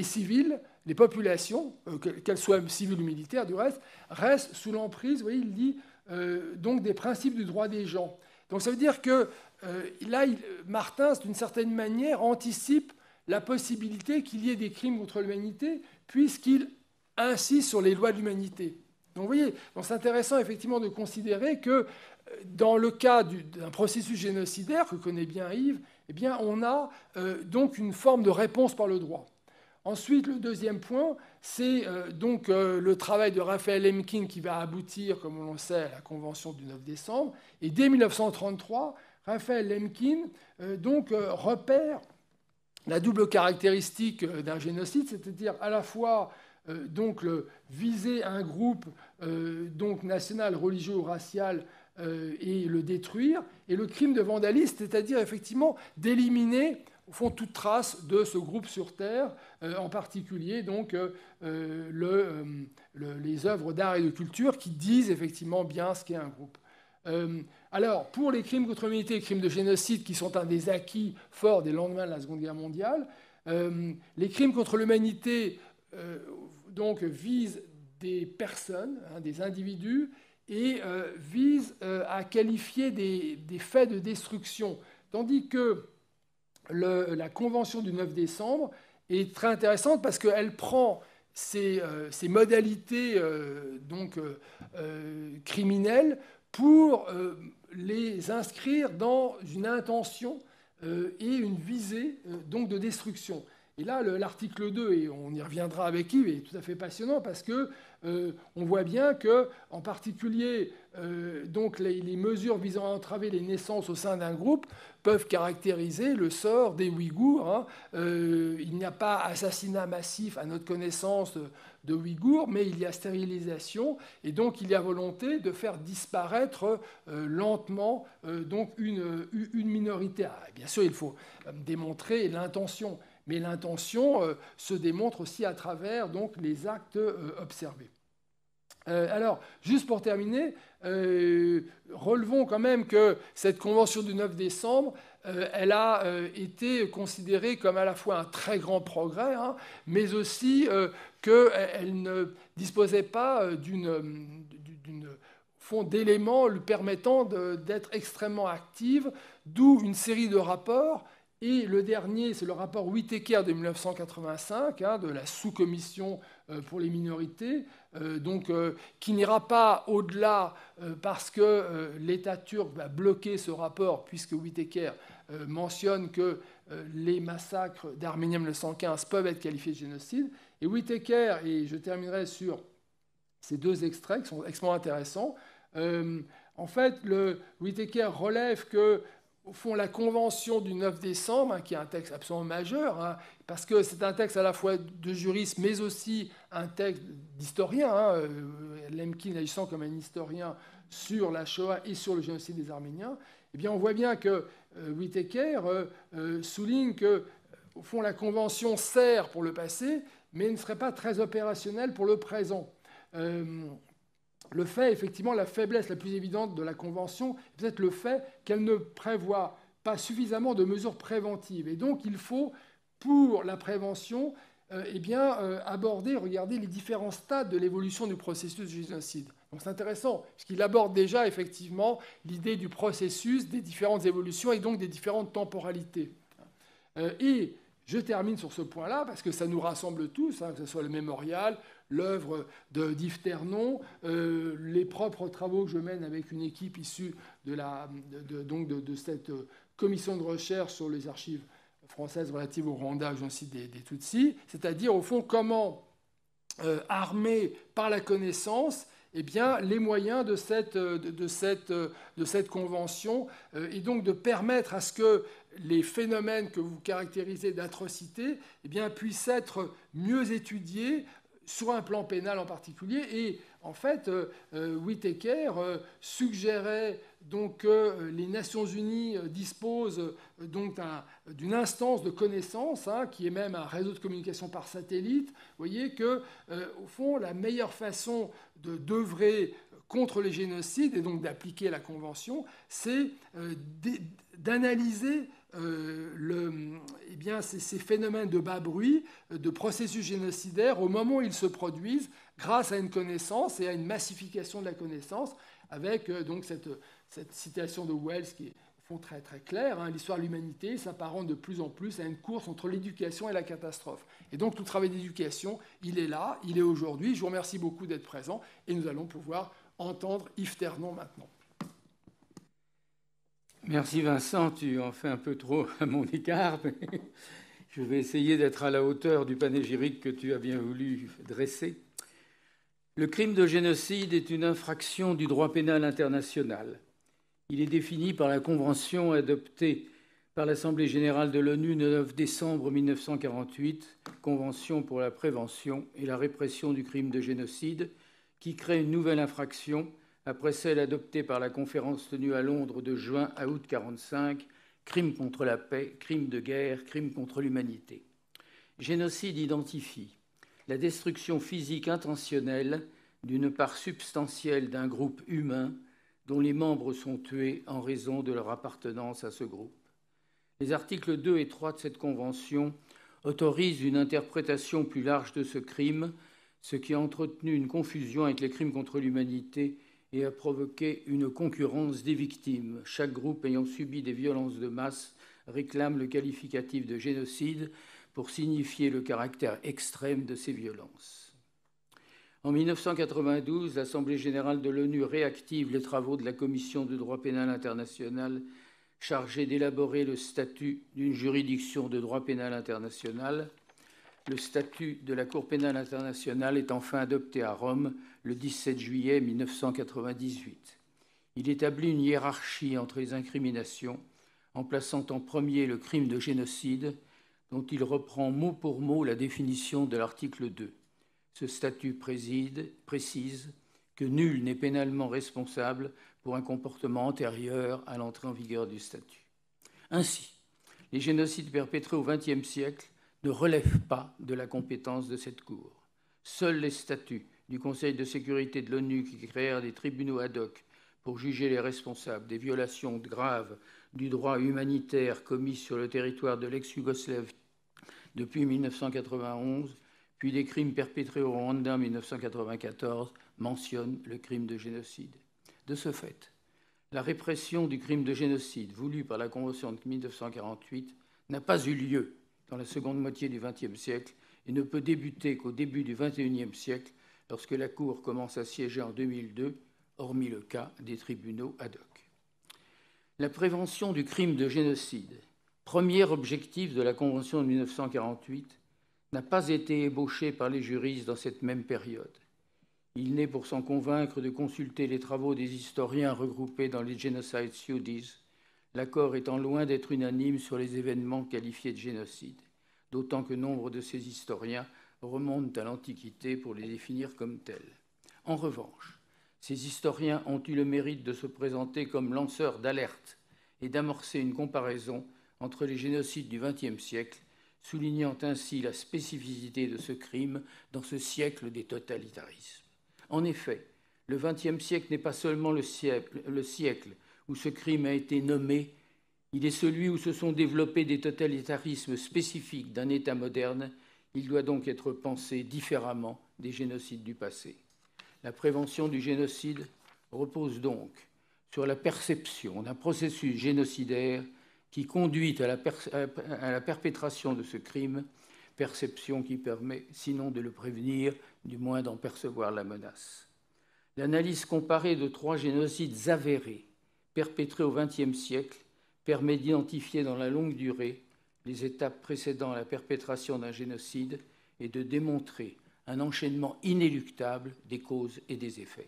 civils, les populations, qu'elles soient civiles ou militaires du reste, restent sous l'emprise, vous voyez, il dit, donc des principes du droit des gens. Donc ça veut dire que là, Martins, d'une certaine manière, anticipe la possibilité qu'il y ait des crimes contre l'humanité, puisqu'il insiste sur les lois de l'humanité. Donc vous voyez, c'est intéressant effectivement de considérer que dans le cas d'un processus génocidaire que connaît bien Yves, eh bien, on a donc une forme de réponse par le droit. Ensuite, le deuxième point, c'est le travail de Raphaël Lemkin qui va aboutir, comme on le sait, à la Convention du 9 décembre. Et dès 1933, Raphaël Lemkin repère la double caractéristique d'un génocide, c'est-à-dire à la fois viser un groupe national, religieux ou racial et le détruire, et le crime de vandalisme, c'est-à-dire effectivement d'éliminer au fond toute trace de ce groupe sur Terre, en particulier les œuvres d'art et de culture qui disent effectivement bien ce qu'est un groupe. Alors, pour les crimes contre l'humanité et les crimes de génocide, qui sont un des acquis forts des lendemains de la Seconde Guerre mondiale, les crimes contre l'humanité visent des personnes, des individus, et vise à qualifier des faits de destruction. Tandis que la Convention du 9 décembre est très intéressante parce qu'elle prend ces modalités criminelles pour les inscrire dans une intention et une visée donc de destruction. Et là, l'article 2, et on y reviendra avec Yves, est tout à fait passionnant parce que on voit bien que, en particulier, donc les mesures visant à entraver les naissances au sein d'un groupe peuvent caractériser le sort des Ouïghours. Hein. Il n'y a pas assassinat massif à notre connaissance de Ouïghours, mais il y a stérilisation, et donc il y a volonté de faire disparaître lentement donc une minorité. Ah, bien sûr, il faut démontrer l'intention. Mais l'intention se démontre aussi à travers donc, les actes observés. Alors, juste pour terminer, relevons quand même que cette convention du 9 décembre, elle a été considérée comme à la fois un très grand progrès, hein, mais aussi qu'elle ne disposait pas d'éléments lui permettant d'être extrêmement active, d'où une série de rapports. Et le dernier, c'est le rapport Whittaker de 1985, hein, de la sous-commission pour les minorités, qui n'ira pas au-delà parce que l'État turc va bloquer ce rapport, puisque Whittaker mentionne que les massacres d'Arméniens 1915 peuvent être qualifiés de génocide. Et Whittaker, et je terminerai sur ces deux extraits qui sont extrêmement intéressants, en fait, Whittaker relève que au fond, la Convention du 9 décembre, hein, qui est un texte absolument majeur, hein, parce que c'est un texte à la fois de juriste, mais aussi un texte d'historien, hein, Lemkin agissant comme un historien sur la Shoah et sur le génocide des Arméniens, eh bien, on voit bien que Whittaker souligne que, au fond, la Convention sert pour le passé, mais ne serait pas très opérationnelle pour le présent. Le fait, effectivement, la faiblesse la plus évidente de la Convention, est peut-être le fait qu'elle ne prévoit pas suffisamment de mesures préventives. Et donc, il faut, pour la prévention, aborder, regarder les différents stades de l'évolution du processus du génocide. Donc, c'est intéressant, puisqu'il aborde déjà, effectivement, l'idée du processus, des différentes évolutions et donc des différentes temporalités. Et je termine sur ce point-là, parce que ça nous rassemble tous, hein, que ce soit le mémorial, l'œuvre d'Yves Ternon, les propres travaux que je mène avec une équipe issue de cette commission de recherche sur les archives françaises relatives au Rwanda, au génocide des Tutsis, c'est-à-dire, au fond, comment armer par la connaissance eh bien, les moyens de cette convention et donc de permettre à ce que les phénomènes que vous caractérisez d'atrocité eh bien, puissent être mieux étudiés sur un plan pénal en particulier. Et en fait, Whittaker suggérait donc que les Nations Unies disposent donc d'une instance de connaissance, hein, qui est même un réseau de communication par satellite. Vous voyez que, au fond, la meilleure façon d'œuvrer contre les génocides et donc d'appliquer la Convention, c'est d'analyser ces phénomènes de bas bruit, de processus génocidaires au moment où ils se produisent, grâce à une connaissance et à une massification de la connaissance, avec donc cette citation de Wells qui est au fond très très claire, hein, l'histoire de l'humanité s'apparente de plus en plus à une course entre l'éducation et la catastrophe. Et donc tout le travail d'éducation, il est là, il est aujourd'hui. Je vous remercie beaucoup d'être présent et nous allons pouvoir entendre Yves Ternon maintenant. Merci Vincent, tu en fais un peu trop à mon égard, mais je vais essayer d'être à la hauteur du panégyrique que tu as bien voulu dresser. Le crime de génocide est une infraction du droit pénal international. Il est défini par la Convention adoptée par l'Assemblée générale de l'ONU le 9 décembre 1948, Convention pour la prévention et la répression du crime de génocide, qui crée une nouvelle infraction après celle adoptée par la conférence tenue à Londres de juin à août 1945, crime contre la paix, crime de guerre, crime contre l'humanité. Génocide identifie la destruction physique intentionnelle d'une part substantielle d'un groupe humain dont les membres sont tués en raison de leur appartenance à ce groupe. Les articles 2 et 3 de cette convention autorisent une interprétation plus large de ce crime, ce qui a entretenu une confusion avec les crimes contre l'humanité et a provoqué une concurrence des victimes. Chaque groupe ayant subi des violences de masse réclame le qualificatif de génocide pour signifier le caractère extrême de ces violences. En 1992, l'Assemblée générale de l'ONU réactive les travaux de la Commission de droit pénal international chargée d'élaborer le statut d'une juridiction de droit pénal international. Le statut de la Cour pénale internationale est enfin adopté à Rome le 17 juillet 1998. Il établit une hiérarchie entre les incriminations, en plaçant en premier le crime de génocide, dont il reprend mot pour mot la définition de l'article 2. Ce statut précise que nul n'est pénalement responsable pour un comportement antérieur à l'entrée en vigueur du statut. Ainsi, les génocides perpétrés au XXe siècle ne relèvent pas de la compétence de cette Cour. Seuls les statuts du Conseil de sécurité de l'ONU qui créèrent des tribunaux ad hoc pour juger les responsables des violations graves du droit humanitaire commis sur le territoire de l'ex-Yougoslavie depuis 1991, puis des crimes perpétrés au Rwanda en 1994, mentionnent le crime de génocide. De ce fait, la répression du crime de génocide voulu par la Convention de 1948 n'a pas eu lieu dans la seconde moitié du XXe siècle et ne peut débuter qu'au début du XXIe siècle, lorsque la Cour commence à siéger en 2002, hormis le cas des tribunaux ad hoc. La prévention du crime de génocide, premier objectif de la Convention de 1948, n'a pas été ébauché par les juristes dans cette même période. Il n'est pour s'en convaincre de consulter les travaux des historiens regroupés dans les Genocide Studies, l'accord étant loin d'être unanime sur les événements qualifiés de génocide, d'autant que nombre de ces historiens remontent à l'Antiquité pour les définir comme tels. En revanche, ces historiens ont eu le mérite de se présenter comme lanceurs d'alerte et d'amorcer une comparaison entre les génocides du XXe siècle, soulignant ainsi la spécificité de ce crime dans ce siècle des totalitarismes. En effet, le XXe siècle n'est pas seulement le siècle où ce crime a été nommé, il est celui où se sont développés des totalitarismes spécifiques d'un État moderne. Il doit donc être pensé différemment des génocides du passé. La prévention du génocide repose donc sur la perception d'un processus génocidaire qui conduit à la perpétration de ce crime, perception qui permet, sinon de le prévenir, du moins d'en percevoir la menace. L'analyse comparée de 3 génocides avérés, perpétrés au XXe siècle, permet d'identifier dans la longue durée les étapes précédant la perpétration d'un génocide et de démontrer un enchaînement inéluctable des causes et des effets.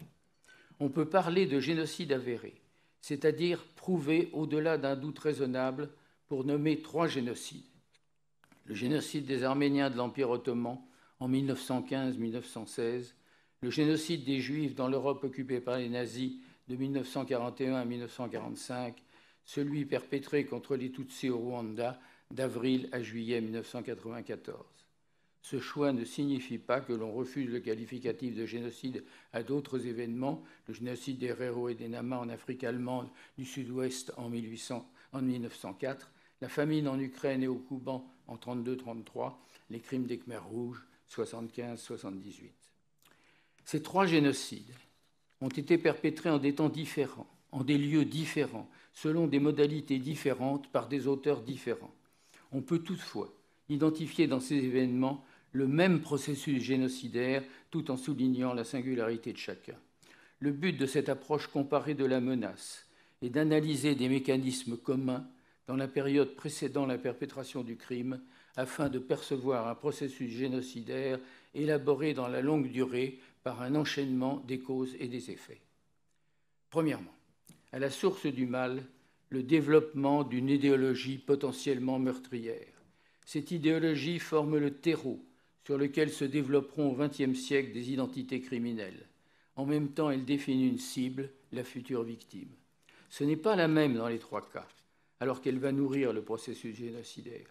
On peut parler de génocide avéré, c'est-à-dire prouvé au-delà d'un doute raisonnable pour nommer 3 génocides. Le génocide des Arméniens de l'Empire ottoman en 1915-1916, le génocide des Juifs dans l'Europe occupée par les nazis de 1941 à 1945, celui perpétré contre les Tutsis au Rwanda d'avril à juillet 1994. Ce choix ne signifie pas que l'on refuse le qualificatif de génocide à d'autres événements, le génocide des Herero et des Nama en Afrique allemande du Sud-Ouest en 1904, la famine en Ukraine et au Kouban en 1932-1933, les crimes des Khmers rouges 1975-1978. Ces 3 génocides ont été perpétrés en des temps différents, en des lieux différents, selon des modalités différentes par des auteurs différents. On peut toutefois identifier dans ces événements le même processus génocidaire tout en soulignant la singularité de chacun. Le but de cette approche comparée de la menace est d'analyser des mécanismes communs dans la période précédant la perpétration du crime afin de percevoir un processus génocidaire élaboré dans la longue durée par un enchaînement des causes et des effets. Premièrement, à la source du mal, le développement d'une idéologie potentiellement meurtrière. Cette idéologie forme le terreau sur lequel se développeront au XXe siècle des identités criminelles. En même temps, elle définit une cible, la future victime. Ce n'est pas la même dans les 3 cas, alors qu'elle va nourrir le processus génocidaire.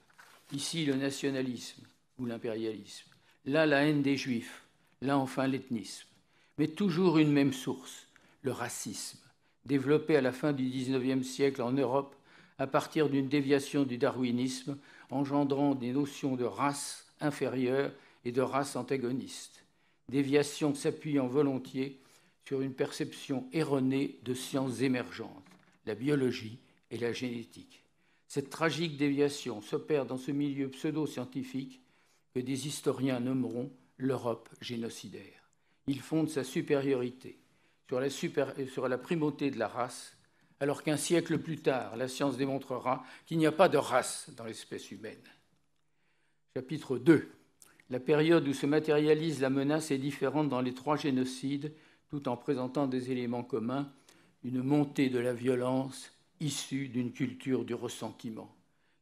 Ici, le nationalisme ou l'impérialisme. Là, la haine des Juifs. Là, enfin, l'ethnisme. Mais toujours une même source, le racisme, développé à la fin du XIXe siècle en Europe à partir d'une déviation du darwinisme engendrant des notions de race inférieure et de race antagoniste. Déviation s'appuyant volontiers sur une perception erronée de sciences émergentes, la biologie et la génétique. Cette tragique déviation s'opère dans ce milieu pseudo-scientifique que des historiens nommeront l'Europe génocidaire. Il fonde sa supériorité sur la primauté de la race alors qu'un siècle plus tard, la science démontrera qu'il n'y a pas de race dans l'espèce humaine. Chapitre 2. La période où se matérialise la menace est différente dans les 3 génocides, tout en présentant des éléments communs, une montée de la violence issue d'une culture du ressentiment.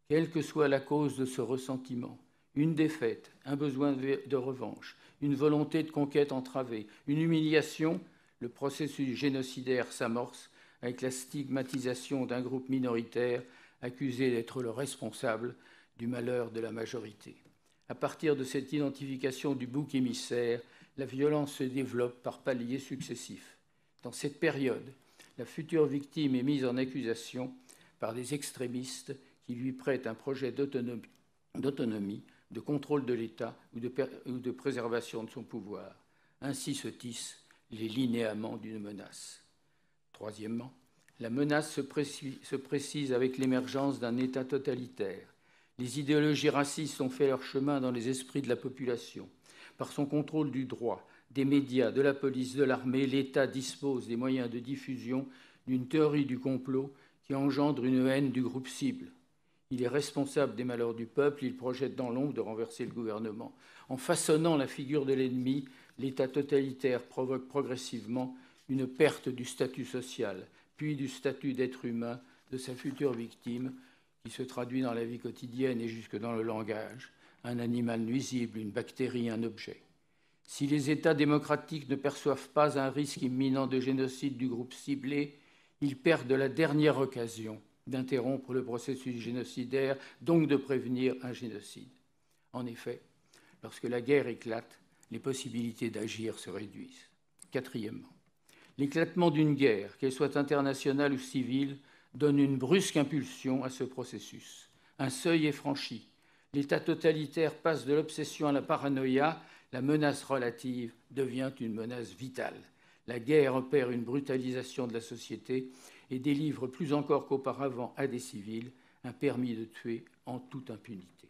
Quelle que soit la cause de ce ressentiment, une défaite, un besoin de revanche, une volonté de conquête entravée, une humiliation, le processus génocidaire s'amorce avec la stigmatisation d'un groupe minoritaire accusé d'être le responsable du malheur de la majorité. À partir de cette identification du bouc émissaire, la violence se développe par paliers successifs. Dans cette période, la future victime est mise en accusation par des extrémistes qui lui prêtent un projet d'autonomie, de contrôle de l'État ou de préservation de son pouvoir. Ainsi se tissent les linéaments d'une menace. Troisièmement, la menace se précise avec l'émergence d'un État totalitaire. Les idéologies racistes ont fait leur chemin dans les esprits de la population. Par son contrôle du droit, des médias, de la police, de l'armée, l'État dispose des moyens de diffusion d'une théorie du complot qui engendre une haine du groupe cible. Il est responsable des malheurs du peuple, il projette dans l'ombre de renverser le gouvernement. En façonnant la figure de l'ennemi, l'État totalitaire provoque progressivement une perte du statut social, puis du statut d'être humain de sa future victime, qui se traduit dans la vie quotidienne et jusque dans le langage, un animal nuisible, une bactérie, un objet. Si les États démocratiques ne perçoivent pas un risque imminent de génocide du groupe ciblé, ils perdent la dernière occasion d'interrompre le processus génocidaire, donc de prévenir un génocide. En effet, lorsque la guerre éclate, les possibilités d'agir se réduisent. Quatrièmement, l'éclatement d'une guerre, qu'elle soit internationale ou civile, donne une brusque impulsion à ce processus. Un seuil est franchi. L'État totalitaire passe de l'obsession à la paranoïa, la menace relative devient une menace vitale. La guerre opère une brutalisation de la société et délivre plus encore qu'auparavant à des civils un permis de tuer en toute impunité.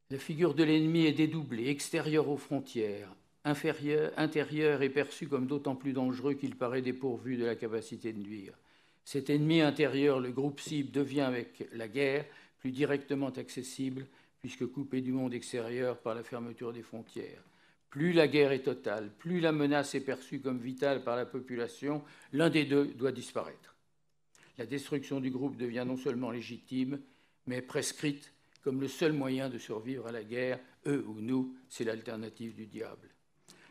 La figure de l'ennemi est dédoublée, extérieure aux frontières, intérieur est perçu comme d'autant plus dangereux qu'il paraît dépourvu de la capacité de nuire. Cet ennemi intérieur, le groupe cible, devient avec la guerre plus directement accessible puisque coupé du monde extérieur par la fermeture des frontières. Plus la guerre est totale, plus la menace est perçue comme vitale par la population, l'un des deux doit disparaître. La destruction du groupe devient non seulement légitime, mais prescrite comme le seul moyen de survivre à la guerre. Eux ou nous, c'est l'alternative du diable.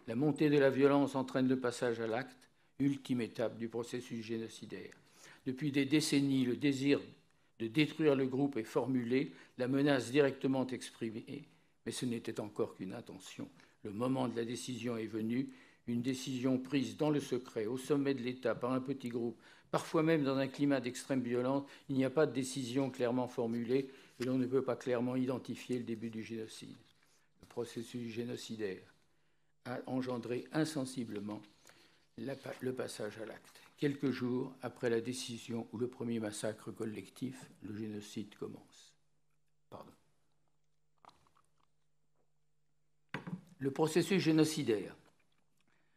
La montée de la violence entraîne le passage à l'acte, ultime étape du processus génocidaire. Depuis des décennies, le désir de détruire le groupe est formulé, la menace directement exprimée, mais ce n'était encore qu'une intention. Le moment de la décision est venu, une décision prise dans le secret, au sommet de l'État, par un petit groupe, parfois même dans un climat d'extrême violence. Il n'y a pas de décision clairement formulée et l'on ne peut pas clairement identifier le début du génocide. Le processus génocidaire a engendré insensiblement le passage à l'acte. Quelques jours après la décision ou le premier massacre collectif, le génocide commence. Le processus génocidaire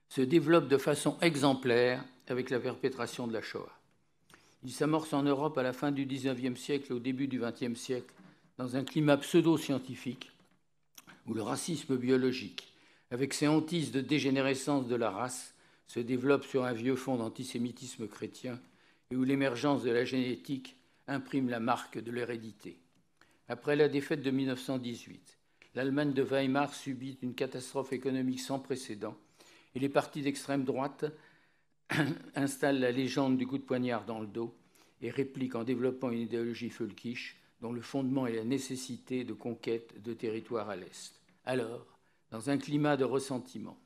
se développe de façon exemplaire avec la perpétration de la Shoah. Il s'amorce en Europe à la fin du XIXe siècle et au début du XXe siècle dans un climat pseudo-scientifique où le racisme biologique, avec ses hantises de dégénérescence de la race, se développe sur un vieux fond d'antisémitisme chrétien et où l'émergence de la génétique imprime la marque de l'hérédité. Après la défaite de 1918, l'Allemagne de Weimar subit une catastrophe économique sans précédent et les partis d'extrême droite installent la légende du coup de poignard dans le dos et répliquent en développant une idéologie völkisch dont le fondement est la nécessité de conquête de territoires à l'Est. Alors, dans ce climat de ressentiment,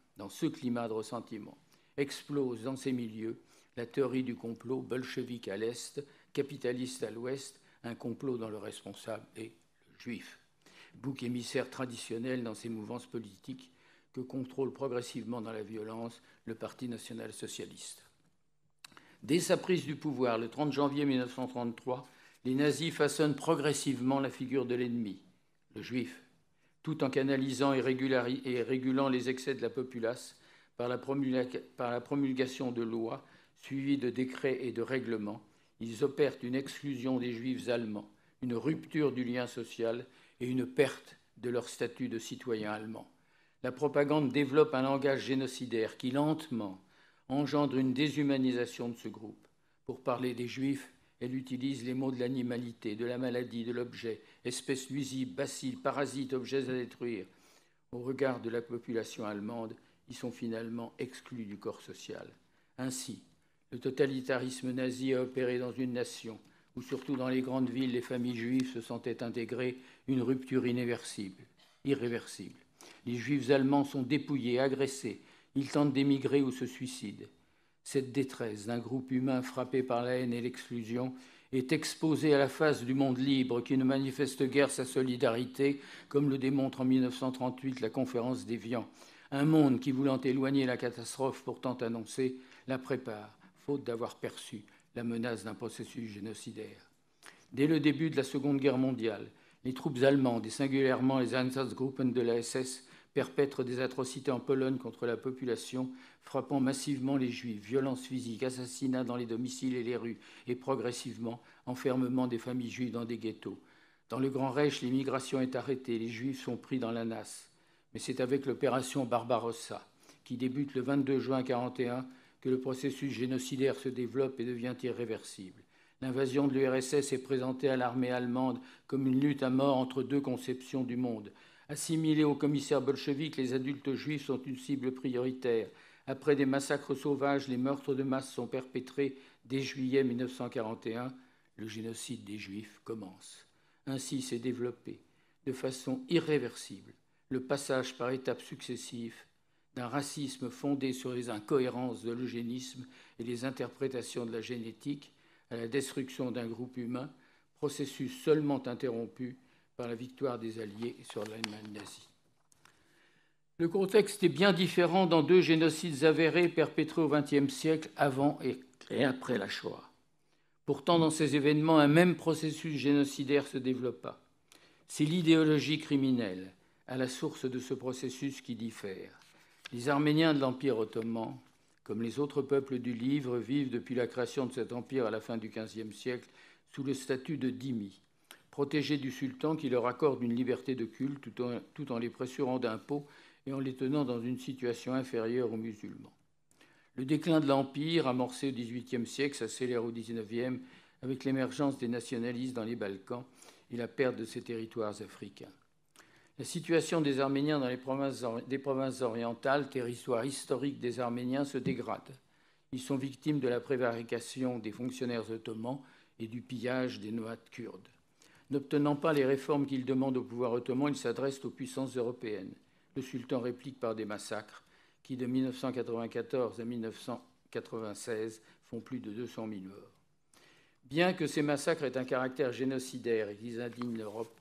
explose dans ces milieux la théorie du complot bolchevique à l'Est, capitaliste à l'Ouest, un complot dont le responsable est le juif. Bouc émissaire traditionnel dans ces mouvances politiques que contrôle progressivement dans la violence le Parti national-socialiste. Dès sa prise du pouvoir, le 30 janvier 1933, les nazis façonnent progressivement la figure de l'ennemi, le juif, tout en canalisant et régulant les excès de la populace par la promulgation de lois suivis de décrets et de règlements, ils opèrent une exclusion des Juifs allemands, une rupture du lien social et une perte de leur statut de citoyen allemand. La propagande développe un langage génocidaire qui, lentement, engendre une déshumanisation de ce groupe. Pour parler des Juifs, elle utilise les mots de l'animalité, de la maladie, de l'objet, espèce nuisible, bacille, parasite, objets à détruire. Au regard de la population allemande, ils sont finalement exclus du corps social. Ainsi, le totalitarisme nazi a opéré dans une nation où, surtout dans les grandes villes, les familles juives se sentaient intégrées, une rupture irréversible. Les Juifs allemands sont dépouillés, agressés. Ils tentent d'émigrer ou se suicident. Cette détresse d'un groupe humain frappé par la haine et l'exclusion est exposée à la face du monde libre qui ne manifeste guère sa solidarité, comme le démontre en 1938 la conférence d'Évian. Un monde qui, voulant éloigner la catastrophe pourtant annoncée, la prépare, faute d'avoir perçu la menace d'un processus génocidaire. Dès le début de la Seconde Guerre mondiale, les troupes allemandes et singulièrement les Einsatzgruppen de la SS perpètrent des atrocités en Pologne contre la population, frappant massivement les Juifs, violences physiques, assassinats dans les domiciles et les rues, et progressivement enfermement des familles juives dans des ghettos. Dans le Grand Reich, l'immigration est arrêtée, les Juifs sont pris dans la nasse. Mais c'est avec l'opération Barbarossa, qui débute le 22 juin 1941, que le processus génocidaire se développe et devient irréversible. L'invasion de l'URSS est présentée à l'armée allemande comme une lutte à mort entre deux conceptions du monde. Assimilés aux commissaires bolcheviques, les adultes juifs sont une cible prioritaire. Après des massacres sauvages, les meurtres de masse sont perpétrés dès juillet 1941. Le génocide des Juifs commence. Ainsi s'est développé, de façon irréversible, le passage par étapes successives d'un racisme fondé sur les incohérences de l'eugénisme et les interprétations de la génétique à la destruction d'un groupe humain, processus seulement interrompu par la victoire des Alliés sur l'Allemagne nazie. Le contexte est bien différent dans deux génocides avérés perpétrés au XXe siècle, avant et après la Shoah. Pourtant, dans ces événements, un même processus génocidaire se développa. C'est l'idéologie criminelle à la source de ce processus qui diffère. Les Arméniens de l'Empire ottoman, comme les autres peuples du livre, vivent depuis la création de cet empire à la fin du XVe siècle sous le statut de dhimmi, protégés du sultan qui leur accorde une liberté de culte tout en les pressurant d'impôts et en les tenant dans une situation inférieure aux musulmans. Le déclin de l'empire, amorcé au XVIIIe siècle, s'accélère au XIXe avec l'émergence des nationalistes dans les Balkans et la perte de ces territoires africains. La situation des Arméniens dans les provinces orientales, territoire historique des Arméniens, se dégrade. Ils sont victimes de la prévarication des fonctionnaires ottomans et du pillage des nomades kurdes. N'obtenant pas les réformes qu'ils demandent au pouvoir ottoman, ils s'adressent aux puissances européennes. Le sultan réplique par des massacres qui, de 1994 à 1996, font plus de 200 000 morts. Bien que ces massacres aient un caractère génocidaire et qu'ils indignent l'Europe,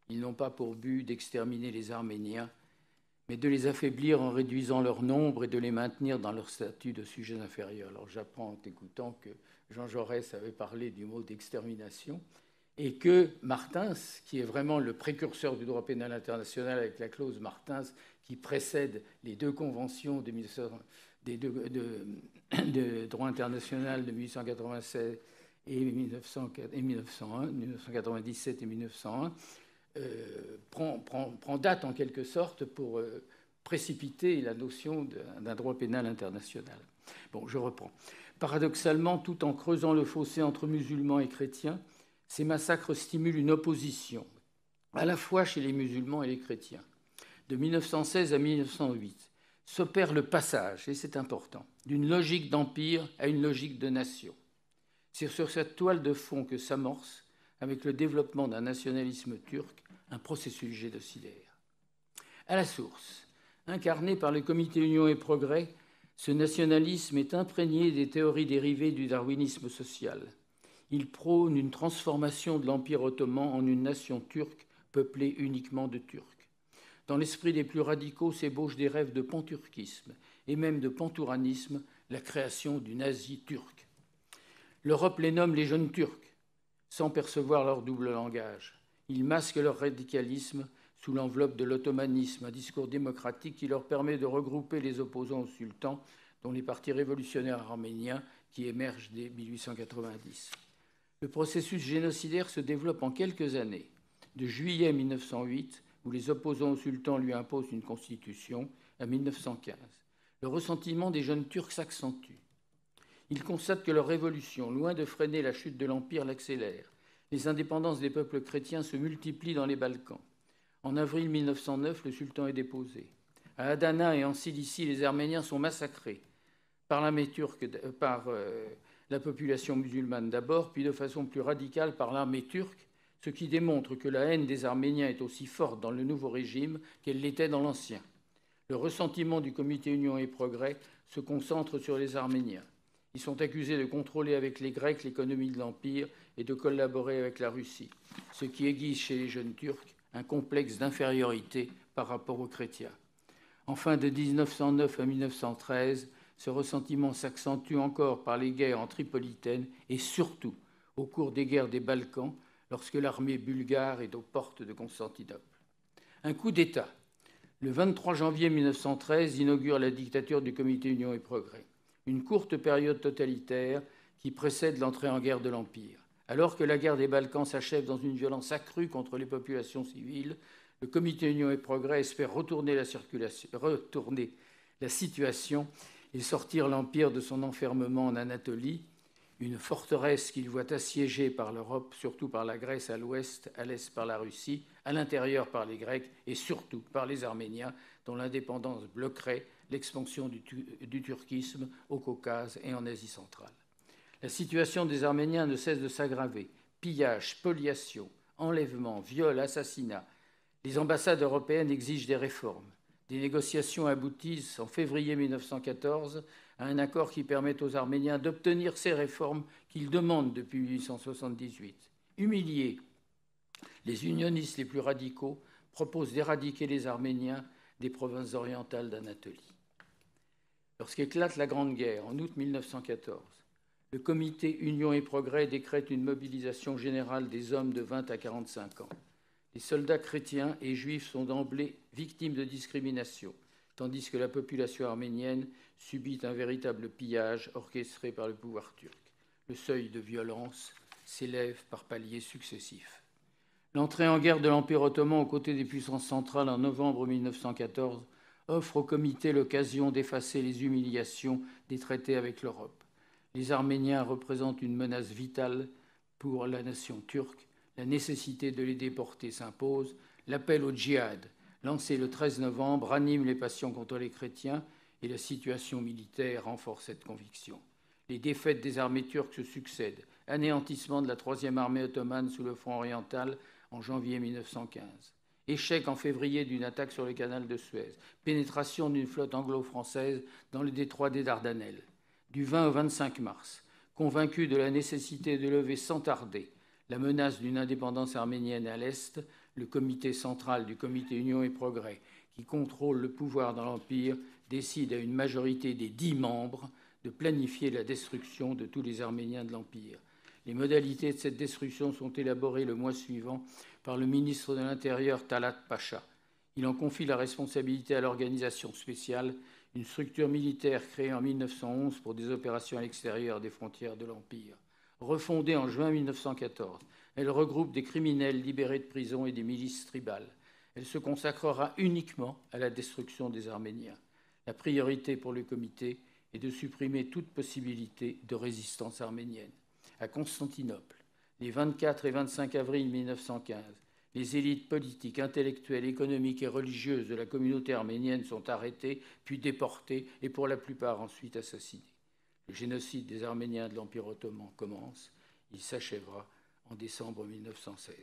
ils n'ont pas pour but d'exterminer les Arméniens, mais de les affaiblir en réduisant leur nombre et de les maintenir dans leur statut de sujets inférieurs. Alors j'apprends en t'écoutant que Jean Jaurès avait parlé du mot d'extermination et que Martins, qui est vraiment le précurseur du droit pénal international avec la clause Martins qui précède les deux conventions de droit international de 1896 et 1901, 1997 et 1901, prend date en quelque sorte pour précipiter la notion d'un droit pénal international. Bon, je reprends. Paradoxalement, tout en creusant le fossé entre musulmans et chrétiens, ces massacres stimulent une opposition, à la fois chez les musulmans et les chrétiens. De 1916 à 1908, s'opère le passage, et c'est important, d'une logique d'empire à une logique de nation. C'est sur cette toile de fond que s'amorce, avec le développement d'un nationalisme turc, un processus génocidaire. À la source, incarné par le Comité Union et Progrès, ce nationalisme est imprégné des théories dérivées du darwinisme social. Il prône une transformation de l'Empire ottoman en une nation turque peuplée uniquement de Turcs. Dans l'esprit des plus radicaux s'ébauchent des rêves de panturquisme et même de pantouranisme, la création d'une Asie turque. L'Europe les nomme les jeunes Turcs, sans percevoir leur double langage. Ils masquent leur radicalisme sous l'enveloppe de l'ottomanisme, un discours démocratique qui leur permet de regrouper les opposants au sultan, dont les partis révolutionnaires arméniens, qui émerge dès 1890. Le processus génocidaire se développe en quelques années, de juillet 1908, où les opposants au sultan lui imposent une constitution, à 1915. Le ressentiment des jeunes Turcs s'accentue. Ils constatent que leur révolution, loin de freiner la chute de l'Empire, l'accélère. Les indépendances des peuples chrétiens se multiplient dans les Balkans. En avril 1909, le sultan est déposé. À Adana et en Cilicie, les Arméniens sont massacrés par la population musulmane d'abord, puis de façon plus radicale par l'armée turque, ce qui démontre que la haine des Arméniens est aussi forte dans le nouveau régime qu'elle l'était dans l'ancien. Le ressentiment du Comité Union et Progrès se concentre sur les Arméniens. Ils sont accusés de contrôler avec les Grecs l'économie de l'Empire et de collaborer avec la Russie, ce qui aiguise chez les jeunes Turcs un complexe d'infériorité par rapport aux chrétiens. Enfin, de 1909 à 1913, ce ressentiment s'accentue encore par les guerres en Tripolitaine et surtout au cours des guerres des Balkans, lorsque l'armée bulgare est aux portes de Constantinople. Un coup d'État, le 23 janvier 1913, inaugure la dictature du Comité Union et Progrès, une courte période totalitaire qui précède l'entrée en guerre de l'Empire. Alors que la guerre des Balkans s'achève dans une violence accrue contre les populations civiles, le Comité Union et Progrès espère retourner la situation et sortir l'Empire de son enfermement en Anatolie, une forteresse qu'il voit assiégée par l'Europe, surtout par la Grèce à l'ouest, à l'est par la Russie, à l'intérieur par les Grecs et surtout par les Arméniens, dont l'indépendance bloquerait l'expansion du turquisme au Caucase et en Asie centrale. La situation des Arméniens ne cesse de s'aggraver. Pillages, spoliations, enlèvements, viols, assassinats. Les ambassades européennes exigent des réformes. Des négociations aboutissent en février 1914 à un accord qui permet aux Arméniens d'obtenir ces réformes qu'ils demandent depuis 1878. Humiliés, les unionistes les plus radicaux proposent d'éradiquer les Arméniens des provinces orientales d'Anatolie. Lorsqu'éclate la Grande Guerre, en août 1914, le Comité Union et Progrès décrète une mobilisation générale des hommes de 20 à 45 ans. Les soldats chrétiens et juifs sont d'emblée victimes de discrimination, tandis que la population arménienne subit un véritable pillage orchestré par le pouvoir turc. Le seuil de violence s'élève par paliers successifs. L'entrée en guerre de l'Empire ottoman aux côtés des puissances centrales en novembre 1914 offre au comité l'occasion d'effacer les humiliations des traités avec l'Europe. Les Arméniens représentent une menace vitale pour la nation turque. La nécessité de les déporter s'impose. L'appel au djihad, lancé le 13 novembre, ranime les passions contre les chrétiens et la situation militaire renforce cette conviction. Les défaites des armées turques se succèdent. Anéantissement de la 3e armée ottomane sous le front oriental en janvier 1915. Échec en février d'une attaque sur le canal de Suez. Pénétration d'une flotte anglo-française dans le détroit des Dardanelles. Du 20 au 25 mars, convaincu de la nécessité de lever sans tarder la menace d'une indépendance arménienne à l'Est, le comité central du Comité Union et Progrès, qui contrôle le pouvoir dans l'Empire, décide à une majorité des 10 membres de planifier la destruction de tous les Arméniens de l'Empire. Les modalités de cette destruction sont élaborées le mois suivant par le ministre de l'Intérieur Talat Pacha. Il en confie la responsabilité à l'organisation spéciale, une structure militaire créée en 1911 pour des opérations à l'extérieur des frontières de l'Empire. Refondée en juin 1914, elle regroupe des criminels libérés de prison et des milices tribales. Elle se consacrera uniquement à la destruction des Arméniens. La priorité pour le comité est de supprimer toute possibilité de résistance arménienne. À Constantinople, les 24 et 25 avril 1915, les élites politiques, intellectuelles, économiques et religieuses de la communauté arménienne sont arrêtées, puis déportées et pour la plupart ensuite assassinées. Le génocide des Arméniens de l'Empire ottoman commence. Il s'achèvera en décembre 1916.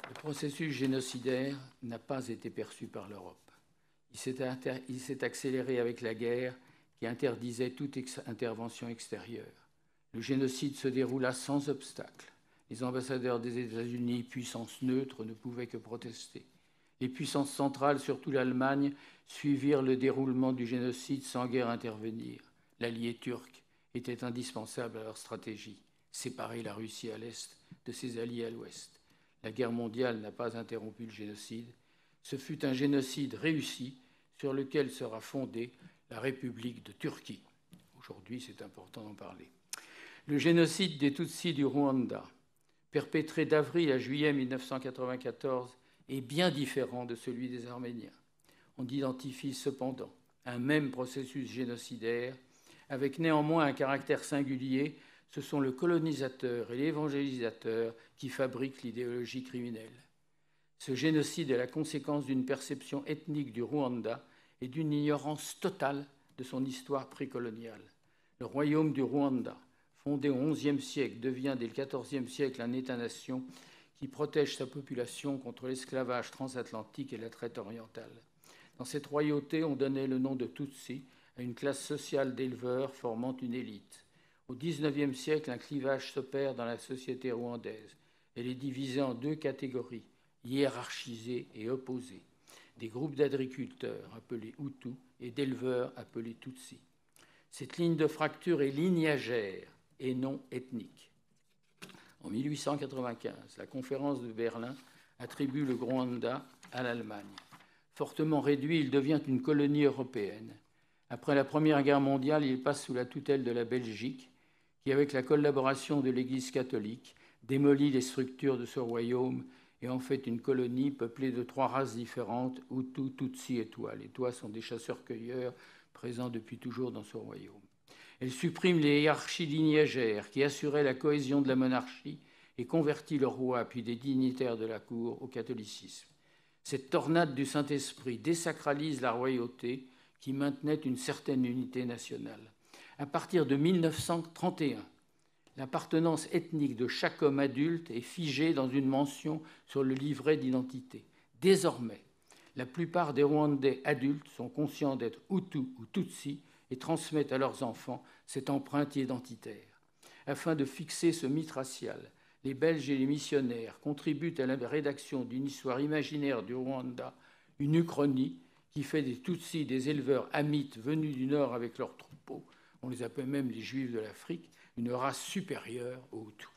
Le processus génocidaire n'a pas été perçu par l'Europe. Il s'est accéléré avec la guerre qui interdisait toute intervention extérieure. Le génocide se déroula sans obstacle. Les ambassadeurs des États-Unis, puissances neutres, ne pouvaient que protester. Les puissances centrales, surtout l'Allemagne, suivirent le déroulement du génocide sans guère intervenir. L'allié turc était indispensable à leur stratégie, séparer la Russie à l'est de ses alliés à l'ouest. La guerre mondiale n'a pas interrompu le génocide. Ce fut un génocide réussi sur lequel sera fondée la République de Turquie. Aujourd'hui, c'est important d'en parler. Le génocide des Tutsis du Rwanda, perpétré d'avril à juillet 1994, est bien différent de celui des Arméniens. On identifie cependant un même processus génocidaire, avec néanmoins un caractère singulier. Ce sont le colonisateur et l'évangélisateur qui fabriquent l'idéologie criminelle. Ce génocide est la conséquence d'une perception ethnique du Rwanda et d'une ignorance totale de son histoire précoloniale. Le royaume du Rwanda, fondé au XIe siècle, devient dès le XIVe siècle un État-nation qui protège sa population contre l'esclavage transatlantique et la traite orientale. Dans cette royauté, on donnait le nom de Tutsi à une classe sociale d'éleveurs formant une élite. Au XIXe siècle, un clivage s'opère dans la société rwandaise. Elle est divisée en deux catégories, hiérarchisées et opposées. Des groupes d'agriculteurs appelés Hutus et d'éleveurs appelés Tutsis. Cette ligne de fracture est lignagère et non ethnique. En 1895, la conférence de Berlin attribue le Rwanda à l'Allemagne. Fortement réduit, il devient une colonie européenne. Après la Première Guerre mondiale, il passe sous la tutelle de la Belgique, qui, avec la collaboration de l'Église catholique, démolit les structures de ce royaume et en fait une colonie peuplée de 3 races différentes, Hutus, Tutsis et Tois. Les Tois sont des chasseurs-cueilleurs présents depuis toujours dans ce royaume. Elle supprime les hiérarchies lignagères qui assuraient la cohésion de la monarchie et convertit le roi puis des dignitaires de la cour au catholicisme. Cette tornade du Saint-Esprit désacralise la royauté qui maintenait une certaine unité nationale. À partir de 1931, l'appartenance ethnique de chaque homme adulte est figée dans une mention sur le livret d'identité. Désormais, la plupart des Rwandais adultes sont conscients d'être Hutus ou Tutsis et transmettent à leurs enfants cette empreinte identitaire. Afin de fixer ce mythe racial, les Belges et les missionnaires contribuent à la rédaction d'une histoire imaginaire du Rwanda, une uchronie qui fait des Tutsis des éleveurs hamites venus du Nord avec leurs troupeaux, on les appelle même les Juifs de l'Afrique, une race supérieure aux Hutus.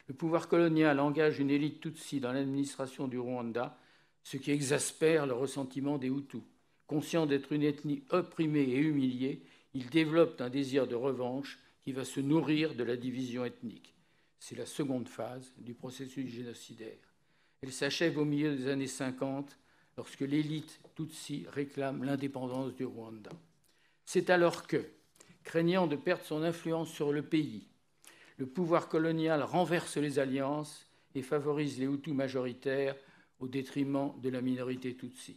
Le pouvoir colonial engage une élite Tutsi dans l'administration du Rwanda, ce qui exaspère le ressentiment des Hutus. Conscients d'être une ethnie opprimée et humiliée, ils développent un désir de revanche qui va se nourrir de la division ethnique. C'est la seconde phase du processus génocidaire. Elle s'achève au milieu des années 50, lorsque l'élite Tutsi réclame l'indépendance du Rwanda. C'est alors que, craignant de perdre son influence sur le pays, le pouvoir colonial renverse les alliances et favorise les Hutus majoritaires au détriment de la minorité Tutsi.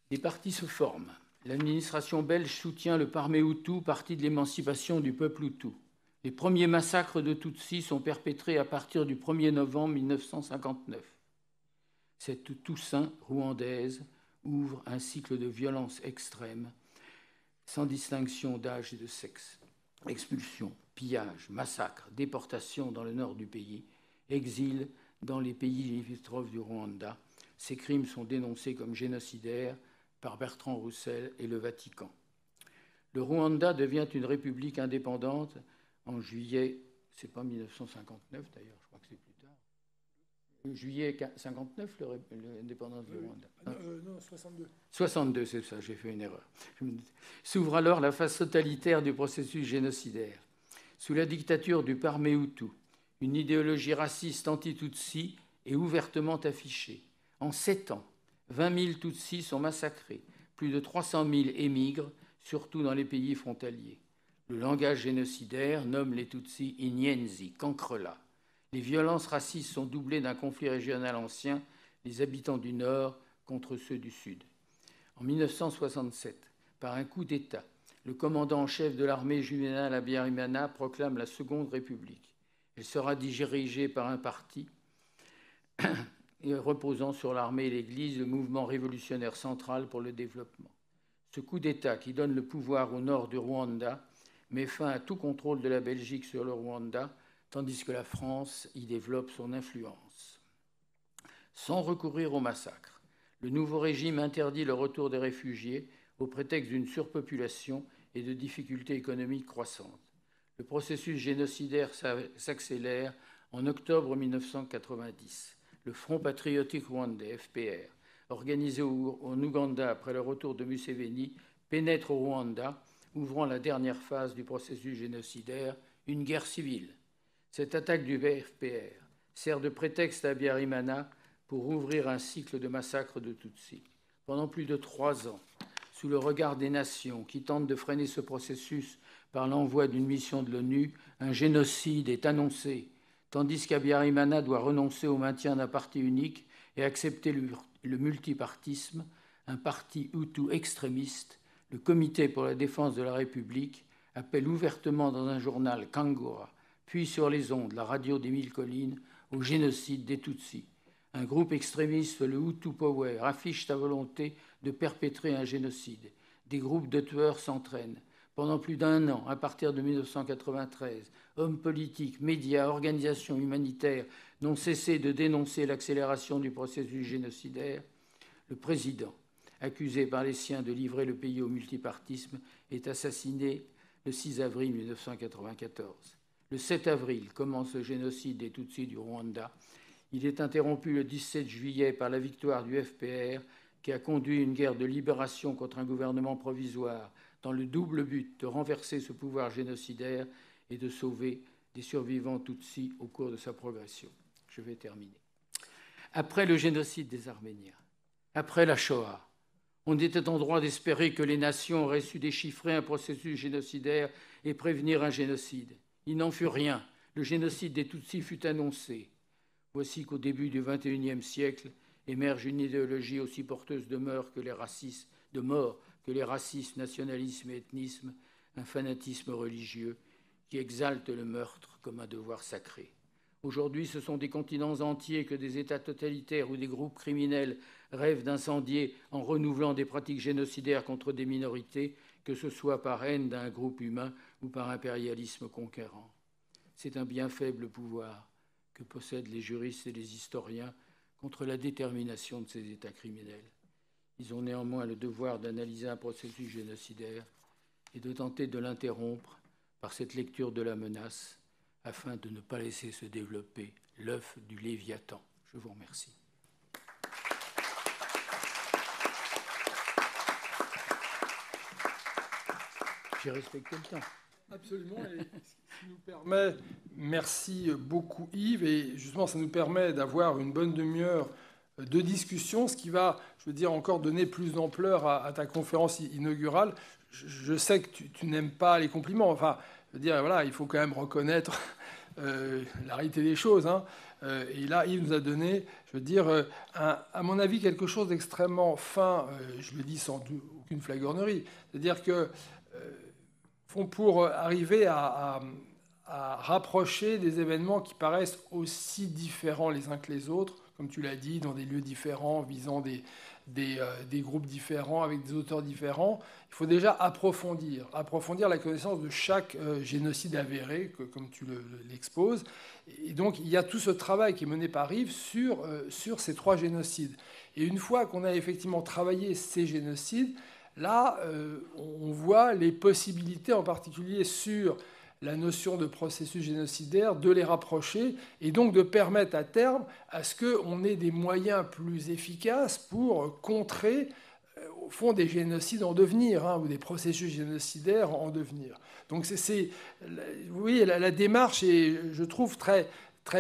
Des partis se forment. L'administration belge soutient le Parmé Hutu, parti de l'émancipation du peuple Hutu. Les premiers massacres de Tutsis sont perpétrés à partir du 1er novembre 1959. Cette Toussaint rwandaise ouvre un cycle de violence extrême, sans distinction d'âge et de sexe. Expulsion, pillage, massacre, déportation dans le nord du pays, exil dans les pays limitrophes du Rwanda. Ces crimes sont dénoncés comme génocidaires par Bertrand Russell et le Vatican. Le Rwanda devient une république indépendante en juillet, c'est pas 1959 d'ailleurs, je crois que c'est plus tard. Juillet 59, l'indépendance du Rwanda. Non, 62. 62, c'est ça, j'ai fait une erreur. S'ouvre alors la phase totalitaire du processus génocidaire. Sous la dictature du Parmé Hutu, une idéologie raciste anti-Tutsi est ouvertement affichée. En 7 ans, 20 000 Tutsis sont massacrés, plus de 300 000 émigrent, surtout dans les pays frontaliers. Le langage génocidaire nomme les Tutsis Inyenzi, cancrelats. Les violences racistes sont doublées d'un conflit régional ancien, les habitants du Nord contre ceux du Sud. En 1967, par un coup d'État, le commandant en chef de l'armée Juvénal Habyarimana proclame la Seconde République. Elle sera dirigée par un parti reposant sur l'armée et l'Église, le mouvement révolutionnaire central pour le développement. Ce coup d'État qui donne le pouvoir au nord du Rwanda met fin à tout contrôle de la Belgique sur le Rwanda, tandis que la France y développe son influence. Sans recourir au massacre, le nouveau régime interdit le retour des réfugiés au prétexte d'une surpopulation et de difficultés économiques croissantes. Le processus génocidaire s'accélère en octobre 1990. Le Front patriotique rwandais, FPR, organisé en Ouganda après le retour de Museveni, pénètre au Rwanda, ouvrant la dernière phase du processus génocidaire, une guerre civile. Cette attaque du FPR sert de prétexte à Habyarimana pour ouvrir un cycle de massacres de Tutsis. Pendant plus de 3 ans, sous le regard des nations qui tentent de freiner ce processus par l'envoi d'une mission de l'ONU, un génocide est annoncé, tandis qu'Habyarimana doit renoncer au maintien d'un parti unique et accepter le multipartisme, un parti hutu extrémiste, le Comité pour la défense de la République appelle ouvertement dans un journal Kangura, puis sur les ondes, la radio des 1000 collines, au génocide des Tutsis. Un groupe extrémiste, le Hutu Power, affiche sa volonté de perpétrer un génocide. Des groupes de tueurs s'entraînent. Pendant plus d'1 an, à partir de 1993, hommes politiques, médias, organisations humanitaires n'ont cessé de dénoncer l'accélération du processus génocidaire. Le président, accusé par les siens de livrer le pays au multipartisme, est assassiné le 6 avril 1994. Le 7 avril commence le génocide des Tutsis du Rwanda. Il est interrompu le 17 juillet par la victoire du FPR qui a conduit une guerre de libération contre un gouvernement provisoire dans le double but de renverser ce pouvoir génocidaire et de sauver des survivants Tutsis au cours de sa progression. Je vais terminer. Après le génocide des Arméniens, après la Shoah, on était en droit d'espérer que les nations auraient su déchiffrer un processus génocidaire et prévenir un génocide. Il n'en fut rien. Le génocide des Tutsis fut annoncé. Voici qu'au début du XXIe siècle émerge une idéologie aussi porteuse de mort que les racismes, nationalisme et ethnisme, un fanatisme religieux qui exalte le meurtre comme un devoir sacré. Aujourd'hui, ce sont des continents entiers que des États totalitaires ou des groupes criminels rêvent d'incendier en renouvelant des pratiques génocidaires contre des minorités, que ce soit par haine d'un groupe humain ou par impérialisme conquérant. C'est un bien faible pouvoir que possèdent les juristes et les historiens contre la détermination de ces États criminels. Ils ont néanmoins le devoir d'analyser un processus génocidaire et de tenter de l'interrompre par cette lecture de la menace afin de ne pas laisser se développer l'œuf du Léviathan. Je vous remercie. J'ai respecté le temps. Absolument, et ce qui nous permet, merci beaucoup Yves, et justement ça nous permet d'avoir une bonne demi-heure de discussion, ce qui va, je veux dire, encore donner plus d'ampleur à ta conférence inaugurale. Je sais que tu n'aimes pas les compliments, enfin, je veux dire, voilà, il faut quand même reconnaître la réalité des choses, hein. Et là, Yves nous a donné, je veux dire, à mon avis, quelque chose d'extrêmement fin, je le dis sans aucune flagornerie, c'est-à-dire que pour arriver à rapprocher des événements qui paraissent aussi différents les uns que les autres, comme tu l'as dit, dans des lieux différents, visant des groupes différents, avec des auteurs différents. Il faut déjà approfondir la connaissance de chaque génocide avéré, comme tu l'exposes. Et donc, il y a tout ce travail qui est mené par Yves sur ces 3 génocides. Et une fois qu'on a effectivement travaillé ces génocides, là, on voit les possibilités, en particulier sur la notion de processus génocidaire, de les rapprocher et donc de permettre à terme à ce qu'on ait des moyens plus efficaces pour contrer, au fond, des génocides en devenir, hein, ou des processus génocidaires en devenir. Donc, vous voyez, la démarche est, je trouve, très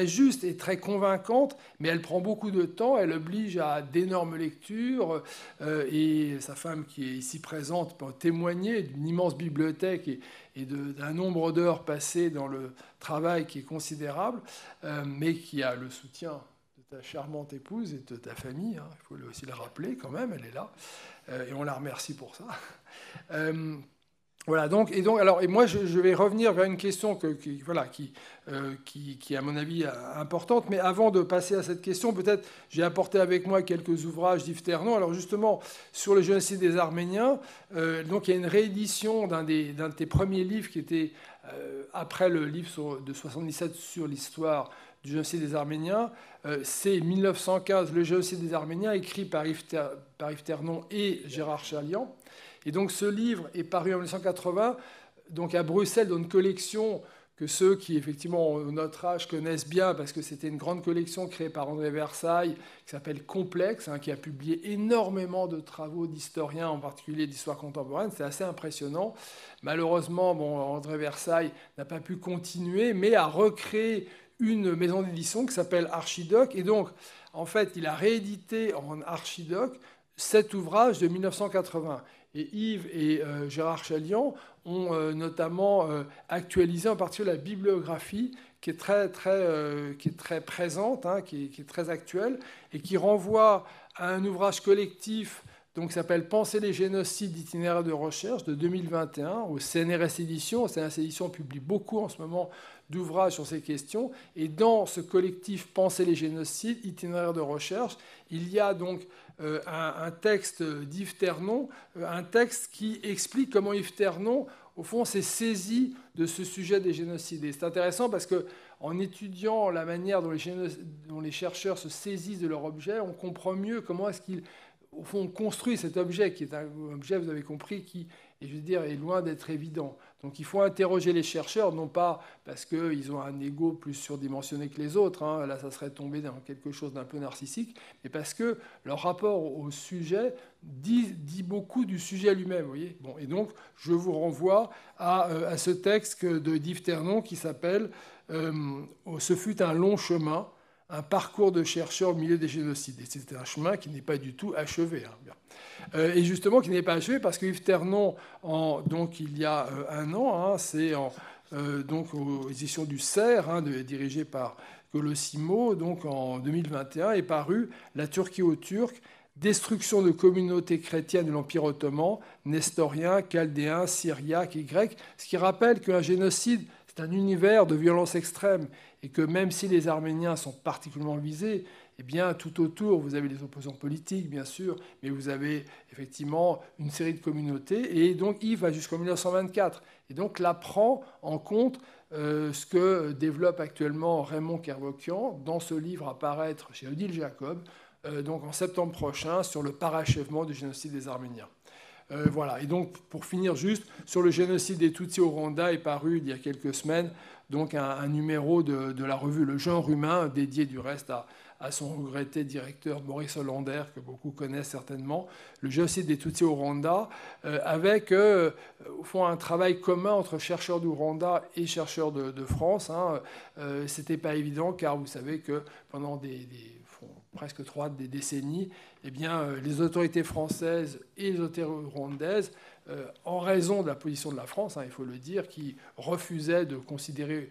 juste et très convaincante, mais elle prend beaucoup de temps, elle oblige à d'énormes lectures, et sa femme qui est ici présente peut témoigner d'une immense bibliothèque et d'un nombre d'heures passées dans le travail qui est considérable, mais qui a le soutien de ta charmante épouse et de ta famille, hein, il faut aussi le rappeler quand même, elle est là, et on la remercie pour ça. Voilà, et moi, je vais revenir vers une question qui est, à mon avis, importante. Mais avant de passer à cette question, peut-être, j'ai apporté avec moi quelques ouvrages d'Yves Ternon. Alors, justement, sur le génocide des Arméniens, donc, il y a une réédition d'un de tes premiers livres qui était après le livre de 77 sur l'histoire du génocide des Arméniens. C'est 1915, le génocide des Arméniens, écrit par Yves Ternon et Gérard Chaliand. Et donc ce livre est paru en 1980, donc à Bruxelles, dans une collection que ceux qui, effectivement, ont notre âge connaissent bien, parce que c'était une grande collection créée par André Versailles, qui s'appelle Complexe, qui a publié énormément de travaux d'historiens, en particulier d'histoire contemporaine. C'est assez impressionnant. Malheureusement, André Versailles n'a pas pu continuer, mais a recréé une maison d'édition qui s'appelle Archidoc. Et donc, en fait, il a réédité en Archidoc cet ouvrage de 1980. Et Yves et Gérard Chaliand ont notamment actualisé en particulier la bibliographie qui est très présente, qui est très actuelle, et qui renvoie à un ouvrage collectif donc, qui s'appelle « Penser les génocides, itinéraire de recherche » de 2021 au CNRS Éditions. CNRS Éditions publie beaucoup en ce moment d'ouvrages sur ces questions. Et dans ce collectif « Penser les génocides, itinéraire de recherche », il y a donc un texte d'Yves Ternon, un texte qui explique comment Yves Ternon, au fond, s'est saisi de ce sujet des génocides. Et c'est intéressant parce qu'en étudiant la manière dont les chercheurs se saisissent de leur objet, on comprend mieux comment est-ce qu'ils, au fond, construisent cet objet, qui est un objet, vous avez compris, qui, et je veux dire, est loin d'être évident. Donc il faut interroger les chercheurs, non pas parce qu'ils ont un ego plus surdimensionné que les autres, là ça serait tomber dans quelque chose d'un peu narcissique, mais parce que leur rapport au sujet dit beaucoup du sujet lui-même. Vous voyez, et donc je vous renvoie à ce texte de Yves Ternon qui s'appelle « Ce fut un long chemin ». Un parcours de chercheur au milieu des génocides. Et c'est un chemin qui n'est pas du tout achevé. Et justement, qui n'est pas achevé parce que Yves Ternon, donc il y a un an, c'est donc aux éditions du CERF, dirigé par Colosimo, donc en 2021, est paru La Turquie aux Turcs, destruction de communautés chrétiennes de l'Empire ottoman, nestoriens, chaldéens, syriaques et grecs, ce qui rappelle qu'un génocide, c'est un univers de violence extrême et que même si les Arméniens sont particulièrement visés, eh bien, tout autour, vous avez les opposants politiques, bien sûr, mais vous avez effectivement une série de communautés. Et donc, Yves va jusqu'en 1924. Et donc, là, prend en compte ce que développe actuellement Raymond Kervokian dans ce livre à paraître chez Odile Jacob, donc en septembre prochain, sur le parachèvement du génocide des Arméniens. Voilà. Et donc, pour finir juste, sur le génocide des Tutsis au Rwanda est paru il y a quelques semaines donc un numéro de la revue Le Genre Humain, dédié du reste à son regretté directeur Maurice Hollander, que beaucoup connaissent certainement, le génocide des Tutsis au Rwanda, avec au fond un travail commun entre chercheurs du Rwanda et chercheurs de France. C'était pas évident, car vous savez que pendant presque des décennies, eh bien, les autorités françaises et les autorités rwandaises, en raison de la position de la France, il faut le dire, qui refusait de considérer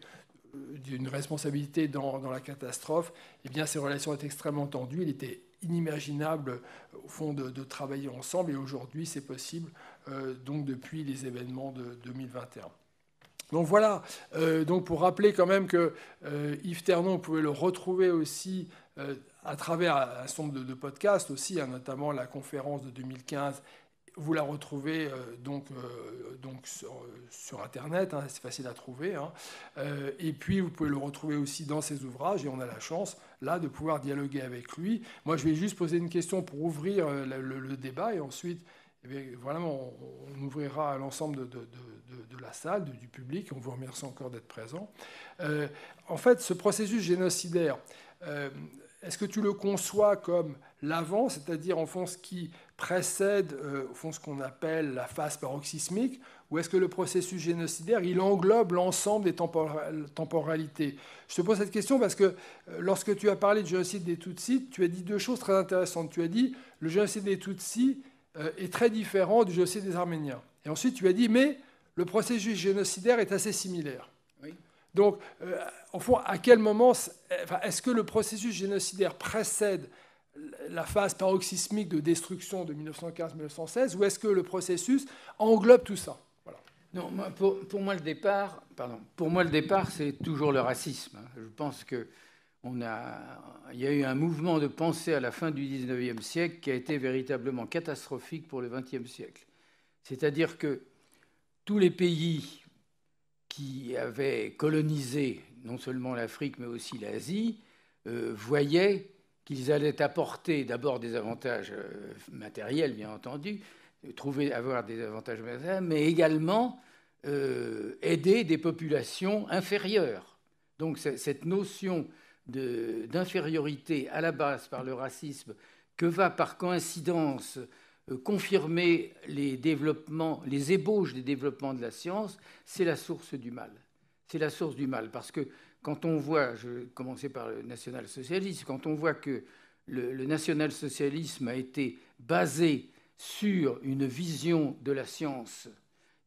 une responsabilité dans la catastrophe, eh bien, ces relations étaient extrêmement tendues. Il était inimaginable, au fond, de travailler ensemble. Et aujourd'hui, c'est possible, donc depuis les événements de 2021. Donc voilà, donc pour rappeler quand même que Yves Ternon, vous pouvez le retrouver aussi à travers un certain nombre de podcasts aussi, notamment la conférence de 2015. Vous la retrouvez donc sur Internet, c'est facile à trouver. Et puis, vous pouvez le retrouver aussi dans ses ouvrages. Et on a la chance, là, de pouvoir dialoguer avec lui. Moi, je vais juste poser une question pour ouvrir le débat. Et ensuite, vraiment, on ouvrira à l'ensemble de la salle, du public. On vous remercie encore d'être présent. En fait, ce processus génocidaire, est-ce que tu le conçois comme l'avant, c'est-à-dire en fond ce qui précède au fond ce qu'on appelle la phase paroxysmique, ou est-ce que le processus génocidaire, il englobe l'ensemble des temporalités? Je te pose cette question parce que lorsque tu as parlé du génocide des Tutsis, tu as dit deux choses très intéressantes. Tu as dit le génocide des Tutsis est très différent du génocide des Arméniens. Et ensuite, tu as dit mais le processus génocidaire est assez similaire. Oui. Donc, au fond, à quel moment est-ce que le processus génocidaire précède la phase paroxysmique de destruction de 1915-1916, ou est-ce que le processus englobe tout ça? Voilà. Non, pour moi, le départ, c'est toujours le racisme. Je pense qu'il y a eu un mouvement de pensée à la fin du XIXe siècle qui a été véritablement catastrophique pour le XXe siècle. C'est-à-dire que tous les pays qui avaient colonisé non seulement l'Afrique, mais aussi l'Asie, voyaient qu'ils allaient apporter d'abord des avantages matériels, bien entendu, avoir des avantages matériels, mais également aider des populations inférieures. Donc cette notion d'infériorité à la base par le racisme que va par coïncidence confirmer les ébauches des développements de la science, c'est la source du mal. C'est la source du mal, parce que quand on voit, je vais commencer par le national-socialisme, quand on voit que le national-socialisme a été basé sur une vision de la science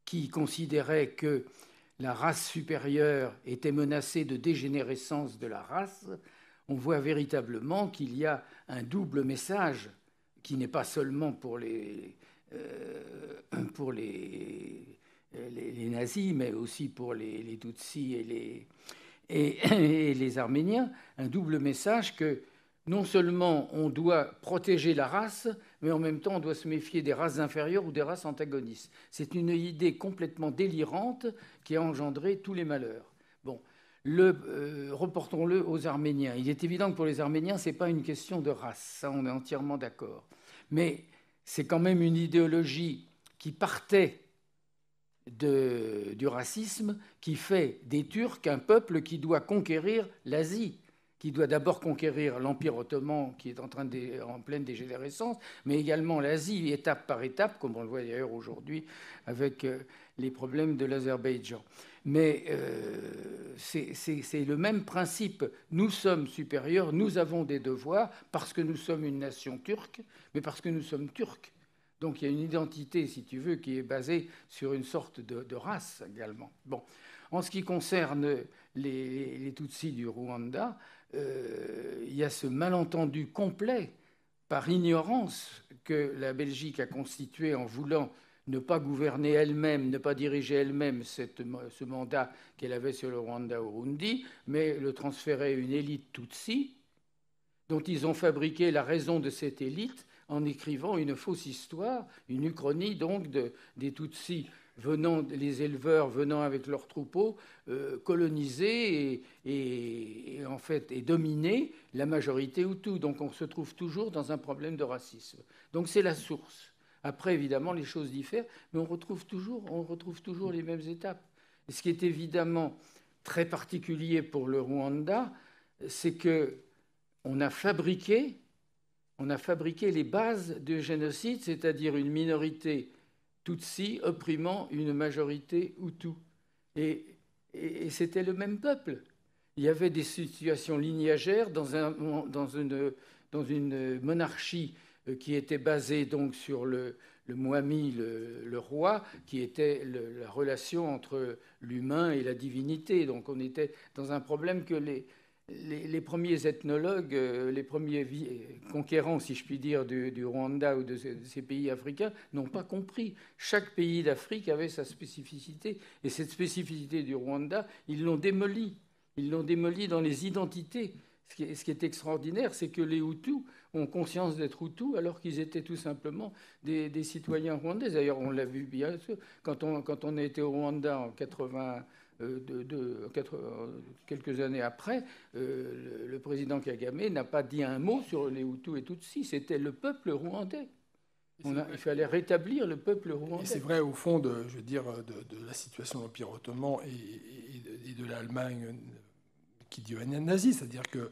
qui considérait que la race supérieure était menacée de dégénérescence de la race, on voit véritablement qu'il y a un double message qui n'est pas seulement pour les nazis, mais aussi pour les Tutsis et les Arméniens, un double message que non seulement on doit protéger la race, mais en même temps on doit se méfier des races inférieures ou des races antagonistes. C'est une idée complètement délirante qui a engendré tous les malheurs. Bon, reportons-le aux Arméniens. Il est évident que pour les Arméniens, ce n'est pas une question de race, ça on est entièrement d'accord. Mais c'est quand même une idéologie qui partait du racisme, qui fait des Turcs un peuple qui doit conquérir l'Asie, qui doit d'abord conquérir l'Empire ottoman, qui est en pleine dégénérescence, mais également l'Asie, étape par étape, comme on le voit d'ailleurs aujourd'hui avec les problèmes de l'Azerbaïdjan. Mais c'est le même principe. Nous sommes supérieurs, nous avons des devoirs, parce que nous sommes une nation turque, mais parce que nous sommes turcs. Donc il y a une identité, si tu veux, qui est basée sur une sorte de race également. Bon. En ce qui concerne les Tutsis du Rwanda, il y a ce malentendu complet par ignorance que la Belgique a constitué en voulant ne pas gouverner elle-même, ne pas diriger elle-même ce mandat qu'elle avait sur le Rwanda-Urundi, mais le transférer à une élite Tutsi, dont ils ont fabriqué la raison de cette élite en écrivant une fausse histoire, une uchronie donc des Tutsis les éleveurs venant avec leurs troupeaux, coloniser et en fait et dominer la majorité Hutu. Donc on se trouve toujours dans un problème de racisme. Donc c'est la source. Après, évidemment, les choses diffèrent, mais on retrouve toujours les mêmes étapes. Et ce qui est évidemment très particulier pour le Rwanda, c'est qu'on a fabriqué les bases du génocide, c'est-à-dire une minorité Tutsi opprimant une majorité Hutu. Et c'était le même peuple. Il y avait des situations lignagères dans une monarchie qui était basée donc sur le Mwami, le roi, qui était la relation entre l'humain et la divinité. Donc on était dans un problème que les premiers ethnologues, les premiers conquérants, si je puis dire, du Rwanda ou de ces pays africains n'ont pas compris. Chaque pays d'Afrique avait sa spécificité. Et cette spécificité du Rwanda, ils l'ont démolie. Ils l'ont démolie dans les identités. Ce qui est extraordinaire, c'est que les Hutus ont conscience d'être Hutus alors qu'ils étaient tout simplement des citoyens rwandais. D'ailleurs, on l'a vu bien sûr. Quand on a été au Rwanda en 80... quelques années après, le président Kagame n'a pas dit un mot sur les Hutus et Tutsis. C'était le peuple rwandais. Il fallait rétablir le peuple rwandais. Et c'est vrai, au fond, de la situation de l'Empire ottoman et de l'Allemagne qui devenait nazie, c'est-à-dire que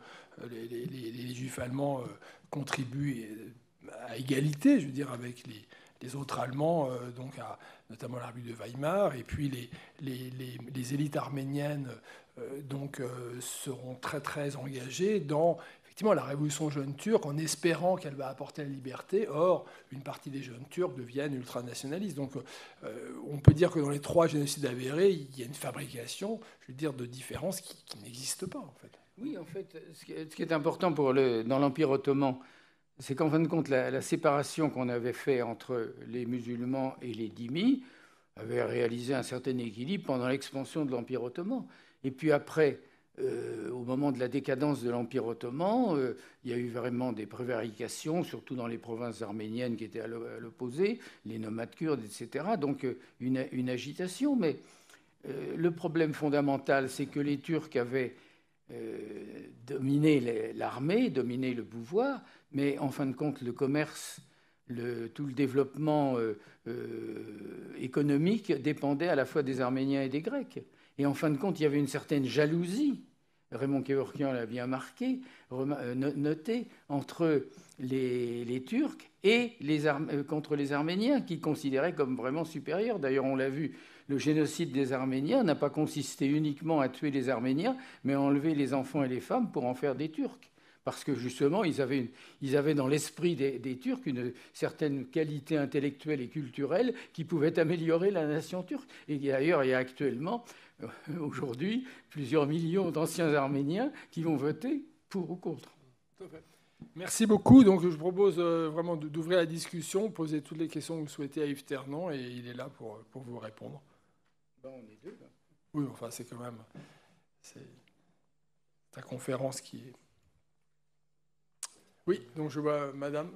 les Juifs allemands contribuent à égalité, je veux dire, avec les autres Allemands, donc notamment la République de Weimar, et puis les élites arméniennes seront très très engagées dans effectivement la révolution jeune turque, en espérant qu'elle va apporter la liberté. Or, une partie des jeunes Turcs deviennent ultranationalistes. Donc, on peut dire que dans les 3 génocides avérés, il y a une fabrication, je veux dire, de différences qui n'existent pas, en fait. Oui, en fait, ce qui est important dans l'Empire ottoman, c'est qu'en fin de compte, la séparation qu'on avait faite entre les musulmans et les dhimmis avait réalisé un certain équilibre pendant l'expansion de l'Empire ottoman. Et puis après, au moment de la décadence de l'Empire ottoman, il y a eu vraiment des prévarications, surtout dans les provinces arméniennes qui étaient à l'opposé, les nomades kurdes, etc. Donc une agitation. Mais le problème fondamental, c'est que les Turcs avaient dominé l'armée, dominé le pouvoir, mais en fin de compte, le commerce tout le développement économique dépendait à la fois des Arméniens et des Grecs. Et en fin de compte, il y avait une certaine jalousie, Raymond Kevorkian l'a bien noté, entre les Turcs et contre les Arméniens, qu'ils considéraient comme vraiment supérieurs. D'ailleurs, on l'a vu, le génocide des Arméniens n'a pas consisté uniquement à tuer les Arméniens, mais à enlever les enfants et les femmes pour en faire des Turcs. Parce que justement, ils avaient dans l'esprit des Turcs une certaine qualité intellectuelle et culturelle qui pouvait améliorer la nation turque. Et d'ailleurs, il y a actuellement, aujourd'hui, plusieurs millions d'anciens Arméniens qui vont voter pour ou contre. Merci beaucoup. Donc, je propose vraiment d'ouvrir la discussion, poser toutes les questions que vous souhaitez à Yves Ternan, et il est là pour vous répondre. Ben, on est deux, là. Oui, enfin, c'est quand même... C'est ta conférence qui est... Oui, donc je vois madame.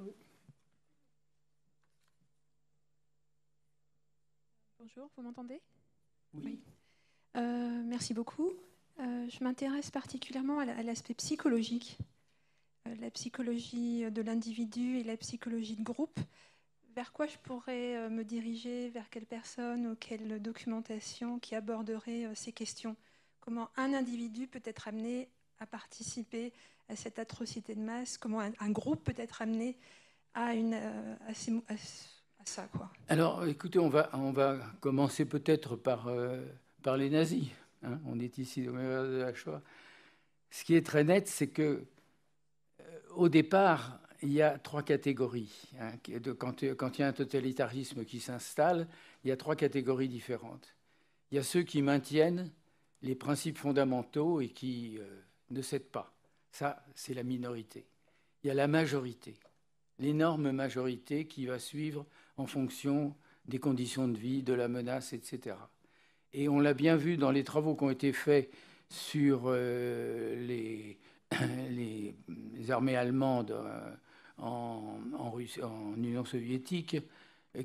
Bonjour, vous m'entendez? Oui. Merci beaucoup. Je m'intéresse particulièrement à l'aspect psychologique, la psychologie de l'individu et la psychologie de groupe. Vers quoi je pourrais me diriger, vers quelle personne ou quelle documentation qui aborderait ces questions? Comment un individu peut être amené à participer à cette atrocité de masse, comment un groupe peut être amené à ça, quoi. Alors, écoutez, on va commencer peut-être par les nazis. Hein. On est ici au mémorial de la Shoah. Ce qui est très net, c'est que au départ, il y a trois catégories. Hein. Quand il y a un totalitarisme qui s'installe, il y a trois catégories différentes. Il y a ceux qui maintiennent les principes fondamentaux et qui ne cèdent pas. Ça, c'est la minorité. Il y a la majorité, l'énorme majorité qui va suivre en fonction des conditions de vie, de la menace, etc. Et on l'a bien vu dans les travaux qui ont été faits sur les armées allemandes en Union soviétique,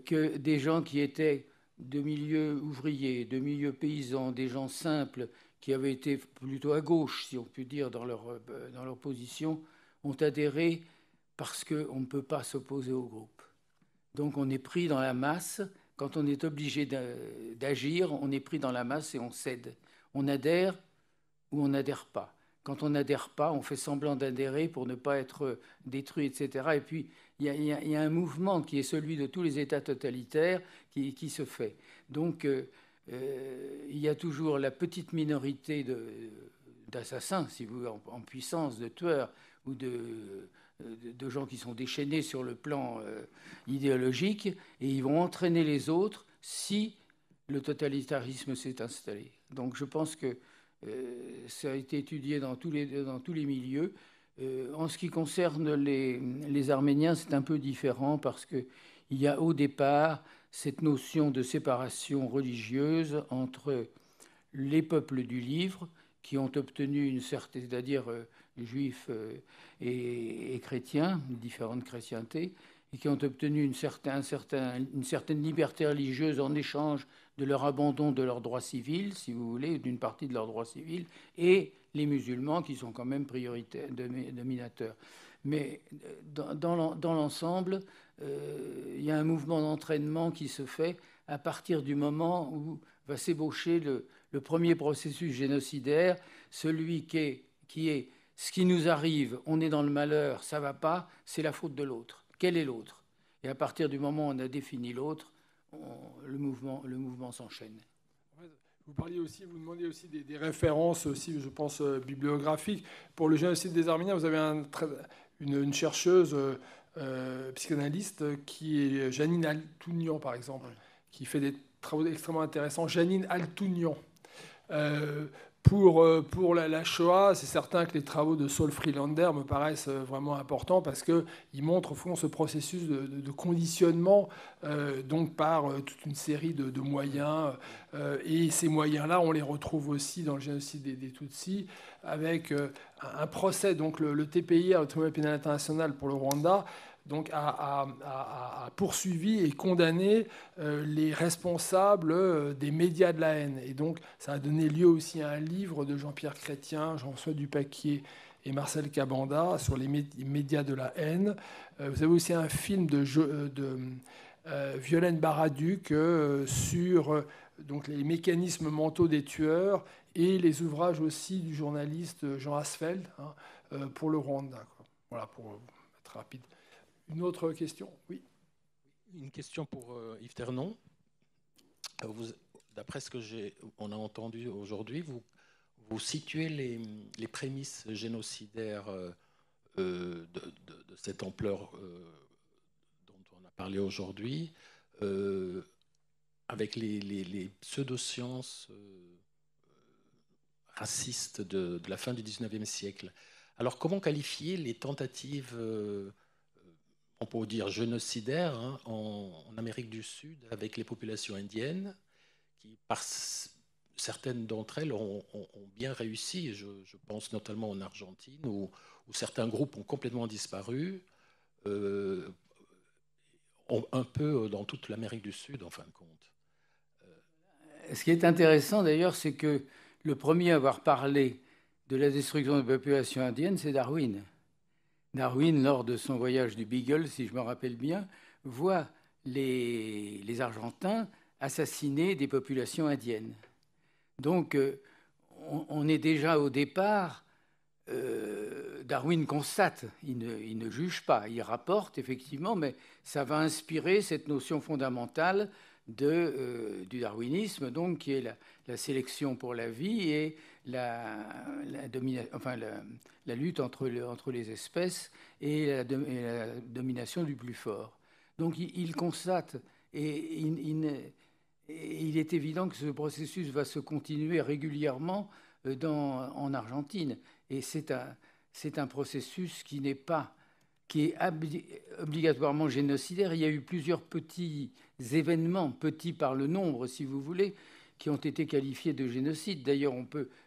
que des gens qui étaient de milieux ouvriers, de milieux paysans, des gens simples, qui avaient été plutôt à gauche, si on peut dire, dans leur position, ont adhéré parce qu'on ne peut pas s'opposer au groupe. Donc on est pris dans la masse. Quand on est obligé d'agir, on est pris dans la masse et on cède. On adhère ou on n'adhère pas. Quand on n'adhère pas, on fait semblant d'adhérer pour ne pas être détruit, etc. Et puis, il y a un mouvement qui est celui de tous les États totalitaires qui se fait. Donc, il y a toujours la petite minorité d'assassins, si vous voulez, en puissance, de tueurs ou de gens qui sont déchaînés sur le plan idéologique, et ils vont entraîner les autres si le totalitarisme s'est installé. Donc je pense que ça a été étudié dans tous les milieux. En ce qui concerne les Arméniens, c'est un peu différent parce qu'il y a au départ cette notion de séparation religieuse entre les peuples du livre qui ont obtenu une certaine, c'est-à-dire juifs et chrétiens, différentes chrétientés, et qui ont obtenu une certaine liberté religieuse en échange de leur abandon de leurs droits civils, si vous voulez, d'une partie de leurs droits civils, et les musulmans qui sont quand même prioritaires, dominateurs. Mais dans l'ensemble, il y a un mouvement d'entraînement qui se fait à partir du moment où va s'ébaucher le premier processus génocidaire, celui qui est ce qui nous arrive, on est dans le malheur, ça ne va pas, c'est la faute de l'autre. Quel est l'autre? Et à partir du moment où on a défini l'autre, le mouvement s'enchaîne. Vous demandiez aussi des références aussi, je pense, bibliographiques. Pour le génocide des Arméniens, vous avez une chercheuse psychanalyste qui est Janine Altounian, par exemple, qui fait des travaux extrêmement intéressants. Janine Altounian. Pour la Shoah, c'est certain que les travaux de Saul Friedlander me paraissent vraiment importants parce qu'ils montrent au fond ce processus de conditionnement donc par toute une série de moyens. Et ces moyens-là, on les retrouve aussi dans le génocide des Tutsis avec un procès. Donc le TPI, le Tribunal pénal international pour le Rwanda, donc a poursuivi et condamné les responsables des médias de la haine. Et donc, ça a donné lieu aussi à un livre de Jean-Pierre Chrétien, Jean-François Dupaquier et Marcel Cabanda sur les médias de la haine. Vous avez aussi un film de Violaine Baraduc sur donc, les mécanismes mentaux des tueurs et les ouvrages aussi du journaliste Jean Asfeld pour le Rwanda. Voilà, pour être rapide. Une autre question? Oui. Une question pour Yves Ternon. D'après ce qu'on a entendu aujourd'hui, vous situez les prémices génocidaires de cette ampleur dont on a parlé aujourd'hui avec les pseudosciences racistes de la fin du XIXe siècle. Alors, comment qualifier les tentatives, on peut dire génocidaires, en Amérique du Sud avec les populations indiennes, qui, par certaines d'entre elles, ont bien réussi. Je pense notamment en Argentine, où certains groupes ont complètement disparu, un peu dans toute l'Amérique du Sud, en fin de compte. Ce qui est intéressant, d'ailleurs, c'est que le premier à avoir parlé de la destruction des populations indiennes, c'est Darwin. Darwin, lors de son voyage du Beagle, si je me rappelle bien, voit les Argentins assassiner des populations indiennes. Donc, on est déjà au départ, Darwin constate, il ne juge pas, il rapporte effectivement, mais ça va inspirer cette notion fondamentale du darwinisme, donc, qui est la sélection pour la vie et la lutte entre les espèces et la domination du plus fort. Donc il constate, et il est évident que ce processus va se continuer régulièrement en Argentine. Et c'est un processus qui est obligatoirement génocidaire. Il y a eu plusieurs petits événements, petits par le nombre, si vous voulez, qui ont été qualifiés de génocide. D'ailleurs,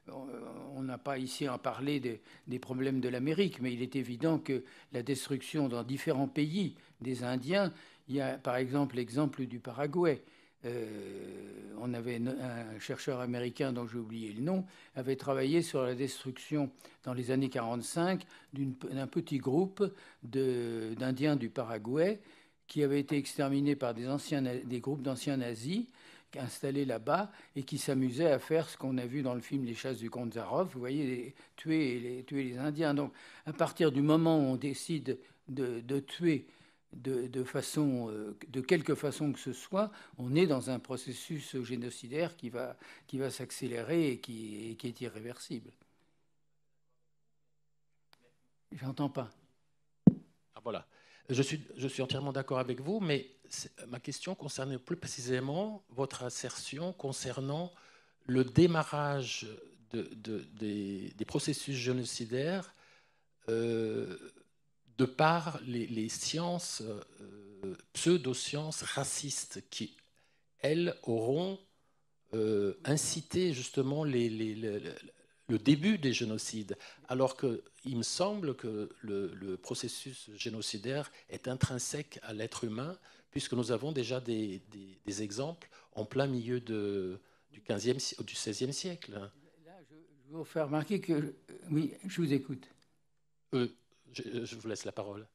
on n'a pas ici à parler des problèmes de l'Amérique, mais il est évident que la destruction dans différents pays des Indiens, il y a par exemple l'exemple du Paraguay. On avait un chercheur américain dont j'ai oublié le nom, avait travaillé sur la destruction dans les années 45 d'un petit groupe d'Indiens du Paraguay qui avaient été exterminés par des groupes d'anciens nazis installés là-bas et qui s'amusaient à faire ce qu'on a vu dans le film Les Chasses du comte Zaroff, vous voyez, tuer les Indiens. Donc, à partir du moment où on décide de tuer de quelque façon que ce soit, on est dans un processus génocidaire qui va s'accélérer et qui est irréversible. J'entends pas. Ah, voilà. Je suis entièrement d'accord avec vous, mais ma question concernait plus précisément votre assertion concernant le démarrage des processus génocidaires de par les sciences, pseudo-sciences racistes qui, elles, auront incité justement le début des génocides, alors qu'il me semble que le processus génocidaire est intrinsèque à l'être humain, puisque nous avons déjà des exemples en plein milieu du XVIe siècle. Là, je veux vous faire remarquer que... Oui, je vous écoute. Je vous laisse la parole.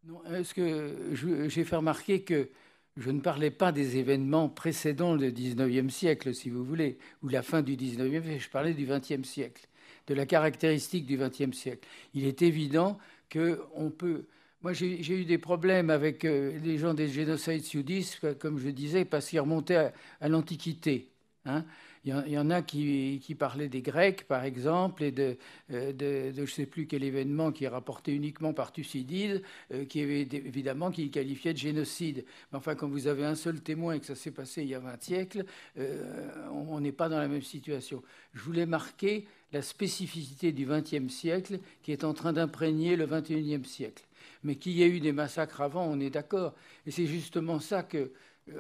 Non, est-ce que j'ai fait remarquer que je ne parlais pas des événements précédents le XIXe siècle, si vous voulez, ou la fin du XIXe siècle, je parlais du XXe siècle, de la caractéristique du XXe siècle. Il est évident qu'on peut... Moi, j'ai eu des problèmes avec les gens des Genocide Studies, comme je disais, parce qu'ils remontaient à l'Antiquité. Hein. Il y en a qui parlaient des Grecs, par exemple, et de je ne sais plus quel événement qui est rapporté uniquement par Thucydide, évidemment, qui qualifiait de génocide. Mais enfin, quand vous avez un seul témoin et que ça s'est passé il y a 20 siècles, on n'est pas dans la même situation. Je voulais marquer la spécificité du XXe siècle qui est en train d'imprégner le XXIe siècle. Mais qu'il y ait eu des massacres avant, on est d'accord. Et c'est justement ça que...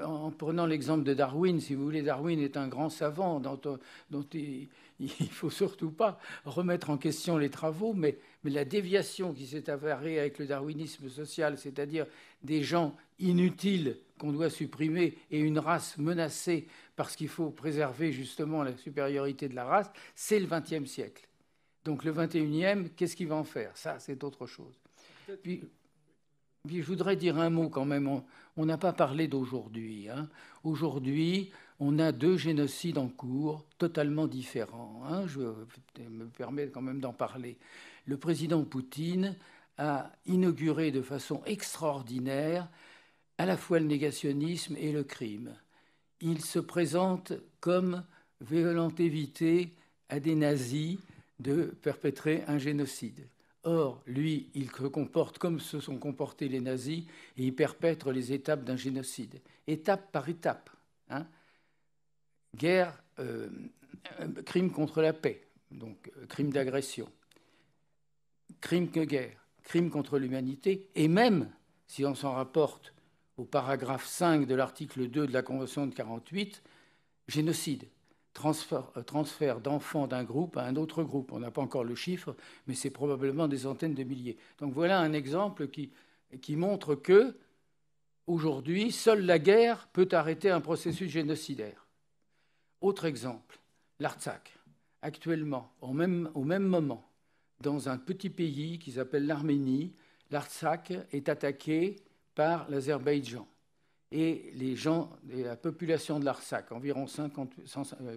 En prenant l'exemple de Darwin, si vous voulez, Darwin est un grand savant dont il ne faut surtout pas remettre en question les travaux, mais la déviation qui s'est avérée avec le darwinisme social, c'est-à-dire des gens inutiles qu'on doit supprimer et une race menacée parce qu'il faut préserver justement la supériorité de la race, c'est le XXe siècle. Donc le 21e, qu'est-ce qu'il va en faire? Ça, c'est autre chose. Puis, je voudrais dire un mot quand même. On n'a pas parlé d'aujourd'hui. Hein. Aujourd'hui, on a 2 génocides en cours, totalement différents. Hein. Je me permets quand même d'en parler. Le président Poutine a inauguré de façon extraordinaire à la fois le négationnisme et le crime. Il se présente comme voulant éviter à des nazis de perpétrer un génocide. Or, lui, il se comporte comme se sont comportés les nazis et il perpètre les étapes d'un génocide, étape par étape. Hein. Guerre, crime contre la paix, donc crime d'agression, crime de guerre, crime contre l'humanité, et même, si on s'en rapporte au paragraphe 5 de l'article 2 de la Convention de 1948, génocide. Transfert d'enfants d'un groupe à un autre groupe. On n'a pas encore le chiffre, mais c'est probablement des centaines de milliers. Donc voilà un exemple qui montre que, aujourd'hui, seule la guerre peut arrêter un processus génocidaire. Autre exemple, l'Artsakh. Actuellement, au même moment, dans un petit pays qui s'appelle l'Arménie, l'Artsakh est attaqué par l'Azerbaïdjan. Et les gens, la population de l'Artsakh, environ 50,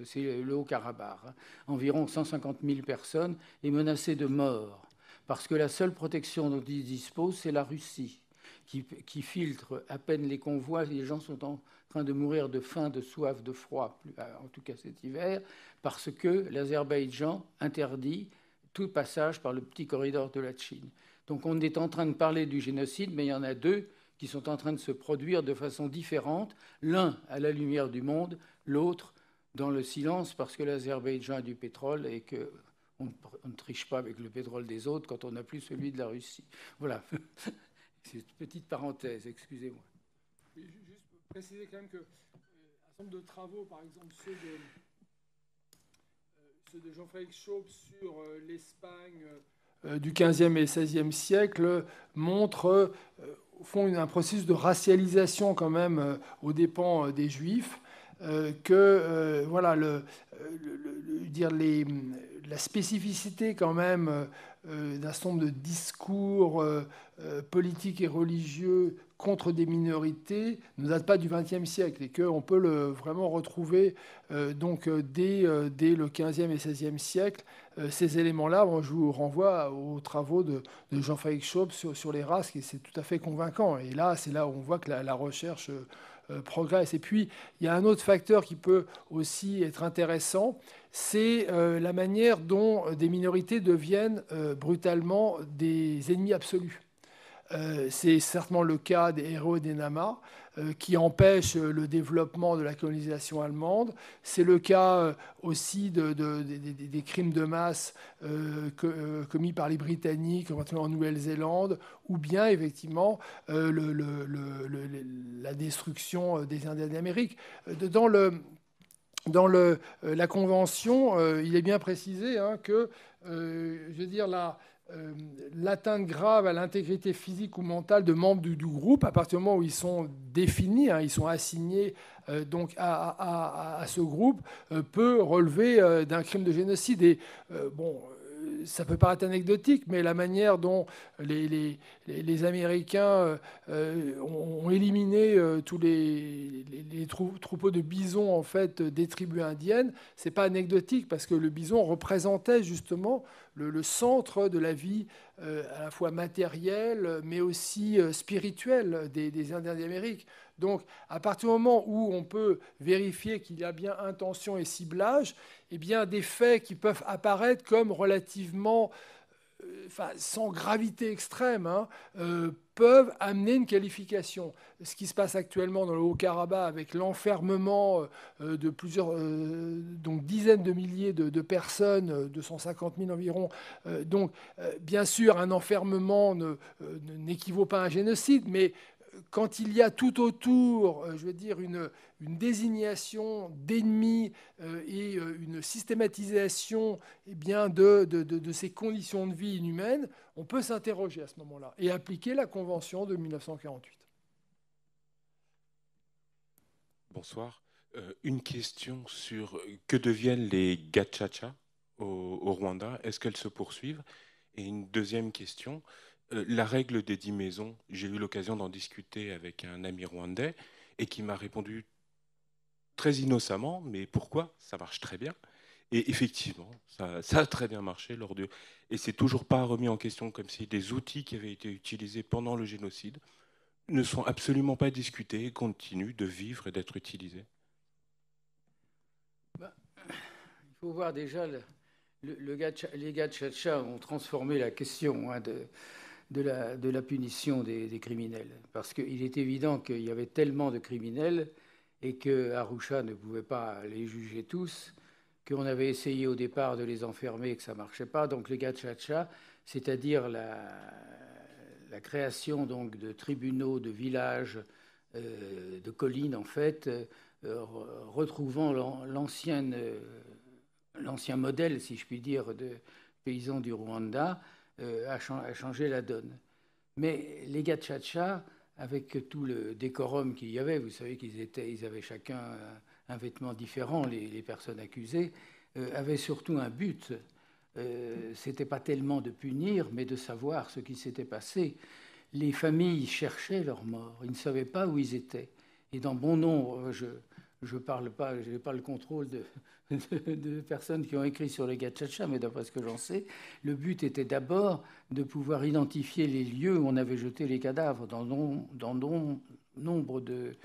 c'est le Haut-Karabakh, hein, environ 150 000 personnes, est menacée de mort. Parce que la seule protection dont ils disposent, c'est la Russie, qui filtre à peine les convois. Les gens sont en train de mourir de faim, de soif, de froid, en tout cas cet hiver, parce que l'Azerbaïdjan interdit tout passage par le petit corridor de la Chine. Donc on est en train de parler du génocide, mais il y en a 2 qui sont en train de se produire de façon différente, l'un à la lumière du monde, l'autre dans le silence, parce que l'Azerbaïdjan a du pétrole et qu'on ne triche pas avec le pétrole des autres quand on n'a plus celui de la Russie. Voilà, c'est une petite parenthèse, excusez-moi. Juste préciser quand même qu'un certain nombre de travaux, par exemple ceux de Jean-Frédéric Chaupe sur l'Espagne du XVe et XVIe siècle, montrent au fond un processus de racialisation quand même aux dépens des Juifs, que voilà, la spécificité quand même d'un certain nombre de discours politiques et religieux contre des minorités ne date pas du XXe siècle et qu'on peut vraiment retrouver donc dès le XVe et XVIe siècle ces éléments-là. Bon, je vous renvoie aux travaux de Jean-Frédéric Chaupe sur les races, et c'est tout à fait convaincant. Et là, c'est là où on voit que la recherche progresse. Et puis, il y a un autre facteur qui peut aussi être intéressant, c'est la manière dont des minorités deviennent brutalement des ennemis absolus. C'est certainement le cas des Héros et des Namas, qui empêchent le développement de la colonisation allemande. C'est le cas aussi des crimes de masse commis par les Britanniques, en Nouvelle-Zélande, ou bien effectivement la destruction des Indiens d'Amérique. Dans la Convention, il est bien précisé que, je veux dire, l'atteinte grave à l'intégrité physique ou mentale de membres du groupe, à partir du moment où ils sont définis, ils sont assignés donc à ce groupe, peut relever d'un crime de génocide. Et bon, ça peut paraître anecdotique, mais la manière dont les Américains ont éliminé tous les troupeaux de bisons en fait, des tribus indiennes, c'est pas anecdotique, parce que le bison représentait justement le centre de la vie à la fois matérielle, mais aussi spirituelle des Indiens d'Amérique. Donc, à partir du moment où on peut vérifier qu'il y a bien intention et ciblage, eh bien, des faits qui peuvent apparaître comme relativement, sans gravité extrême, peuvent amener une qualification. Ce qui se passe actuellement dans le Haut-Karabakh avec l'enfermement de plusieurs donc dizaines de milliers de personnes, 250 000 environ. Donc, bien sûr, un enfermement n'équivaut pas à un génocide, mais quand il y a tout autour, je veux dire, une désignation d'ennemis et une systématisation bien, de ces conditions de vie inhumaines, on peut s'interroger à ce moment-là et appliquer la Convention de 1948. Bonsoir. Une question sur que deviennent les gachacha au Rwanda, est-ce qu'elles se poursuivent? Et une deuxième question, la règle des 10 maisons, j'ai eu l'occasion d'en discuter avec un ami rwandais et qui m'a répondu très innocemment, mais pourquoi? Ça marche très bien. Et effectivement, ça a très bien marché et c'est toujours pas remis en question, comme si des outils qui avaient été utilisés pendant le génocide ne sont absolument pas discutés et continuent de vivre et d'être utilisés. Il faut voir déjà, les gars de Chacha ont transformé la question de la punition des criminels. Parce qu'il est évident qu'il y avait tellement de criminels et qu'Arusha ne pouvait pas les juger tous, qu'on avait essayé au départ de les enfermer et que ça ne marchait pas. Donc les gars de Chacha, c'est-à-dire la création donc, de tribunaux, de villages, de collines, en fait, retrouvant l'ancien modèle, si je puis dire, de paysans du Rwanda, a changé la donne. Mais les gars de Chacha, avec tout le décorum qu'il y avait, vous savez ils avaient chacun un vêtement différent, les personnes accusées, avaient surtout un but. C'était pas tellement de punir, mais de savoir ce qui s'était passé. Les familles cherchaient leurs morts, ils ne savaient pas où ils étaient. Et dans bon nombre, je n'ai pas le contrôle de personnes qui ont écrit sur les Gachacha, mais d'après ce que j'en sais, le but était d'abord de pouvoir identifier les lieux où on avait jeté les cadavres. Dans nombre de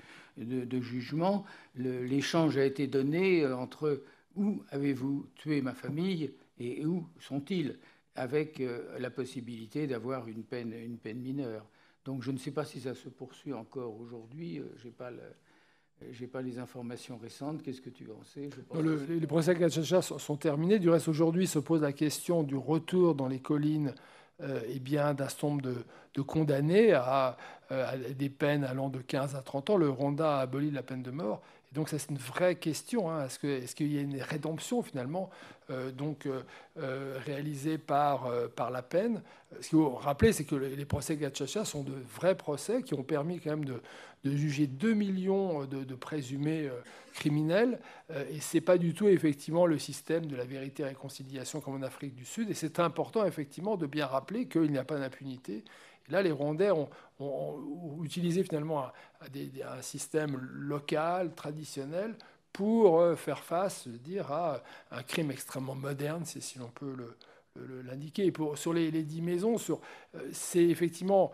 jugements, l'échange a été donné entre où avez-vous tué ma famille et où sont-ils, avec la possibilité d'avoir une peine mineure. Donc je ne sais pas si ça se poursuit encore aujourd'hui. Je n'ai pas les informations récentes. Qu'est-ce que tu en sais? Les procès Gachacha sont terminés. Du reste, aujourd'hui, se pose la question du retour dans les collines d'un certain nombre de condamnés à des peines allant de 15 à 30 ans. Le Rwanda a aboli la peine de mort. Et donc, ça, c'est une vraie question. Hein. Est-ce qu'il y a une rédemption, finalement, réalisée par la peine? Ce qu'il faut rappeler, c'est que les procès Gachacha sont de vrais procès qui ont permis quand même de juger 2 millions de présumés criminels. Et ce n'est pas du tout, effectivement, le système de la vérité et réconciliation comme en Afrique du Sud. Et c'est important, effectivement, de bien rappeler qu'il n'y a pas d'impunité. Et là, les Rwandais ont utilisé, finalement, un système local, traditionnel, pour faire face, à un crime extrêmement moderne, si l'on peut l'indiquer. Et sur les 10 maisons, c'est effectivement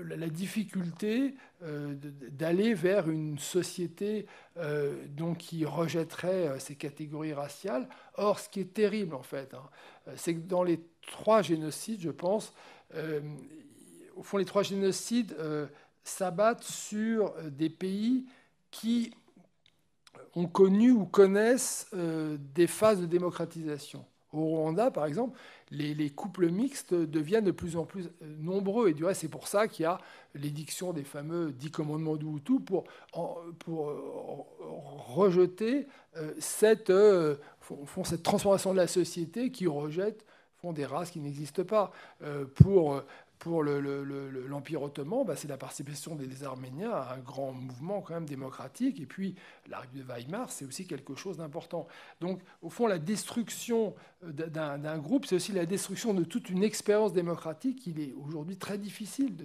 la difficulté d'aller vers une société qui rejetterait ces catégories raciales. Or, ce qui est terrible, en fait, c'est que dans les 3 génocides, je pense, au fond, les 3 génocides s'abattent sur des pays qui ont connu ou connaissent des phases de démocratisation. Au Rwanda, par exemple, les couples mixtes deviennent de plus en plus nombreux. Et du reste, c'est pour ça qu'il y a l'édiction des fameux 10 commandements du Hutu pour rejeter cette transformation de la société qui rejette des races qui n'existent pas. Pour l'Empire ottoman, c'est la participation des Arméniens à un grand mouvement quand même démocratique. Et puis, la République de Weimar, c'est aussi quelque chose d'important. Donc, au fond, la destruction d'un groupe, c'est aussi la destruction de toute une expérience démocratique. Il est aujourd'hui très difficile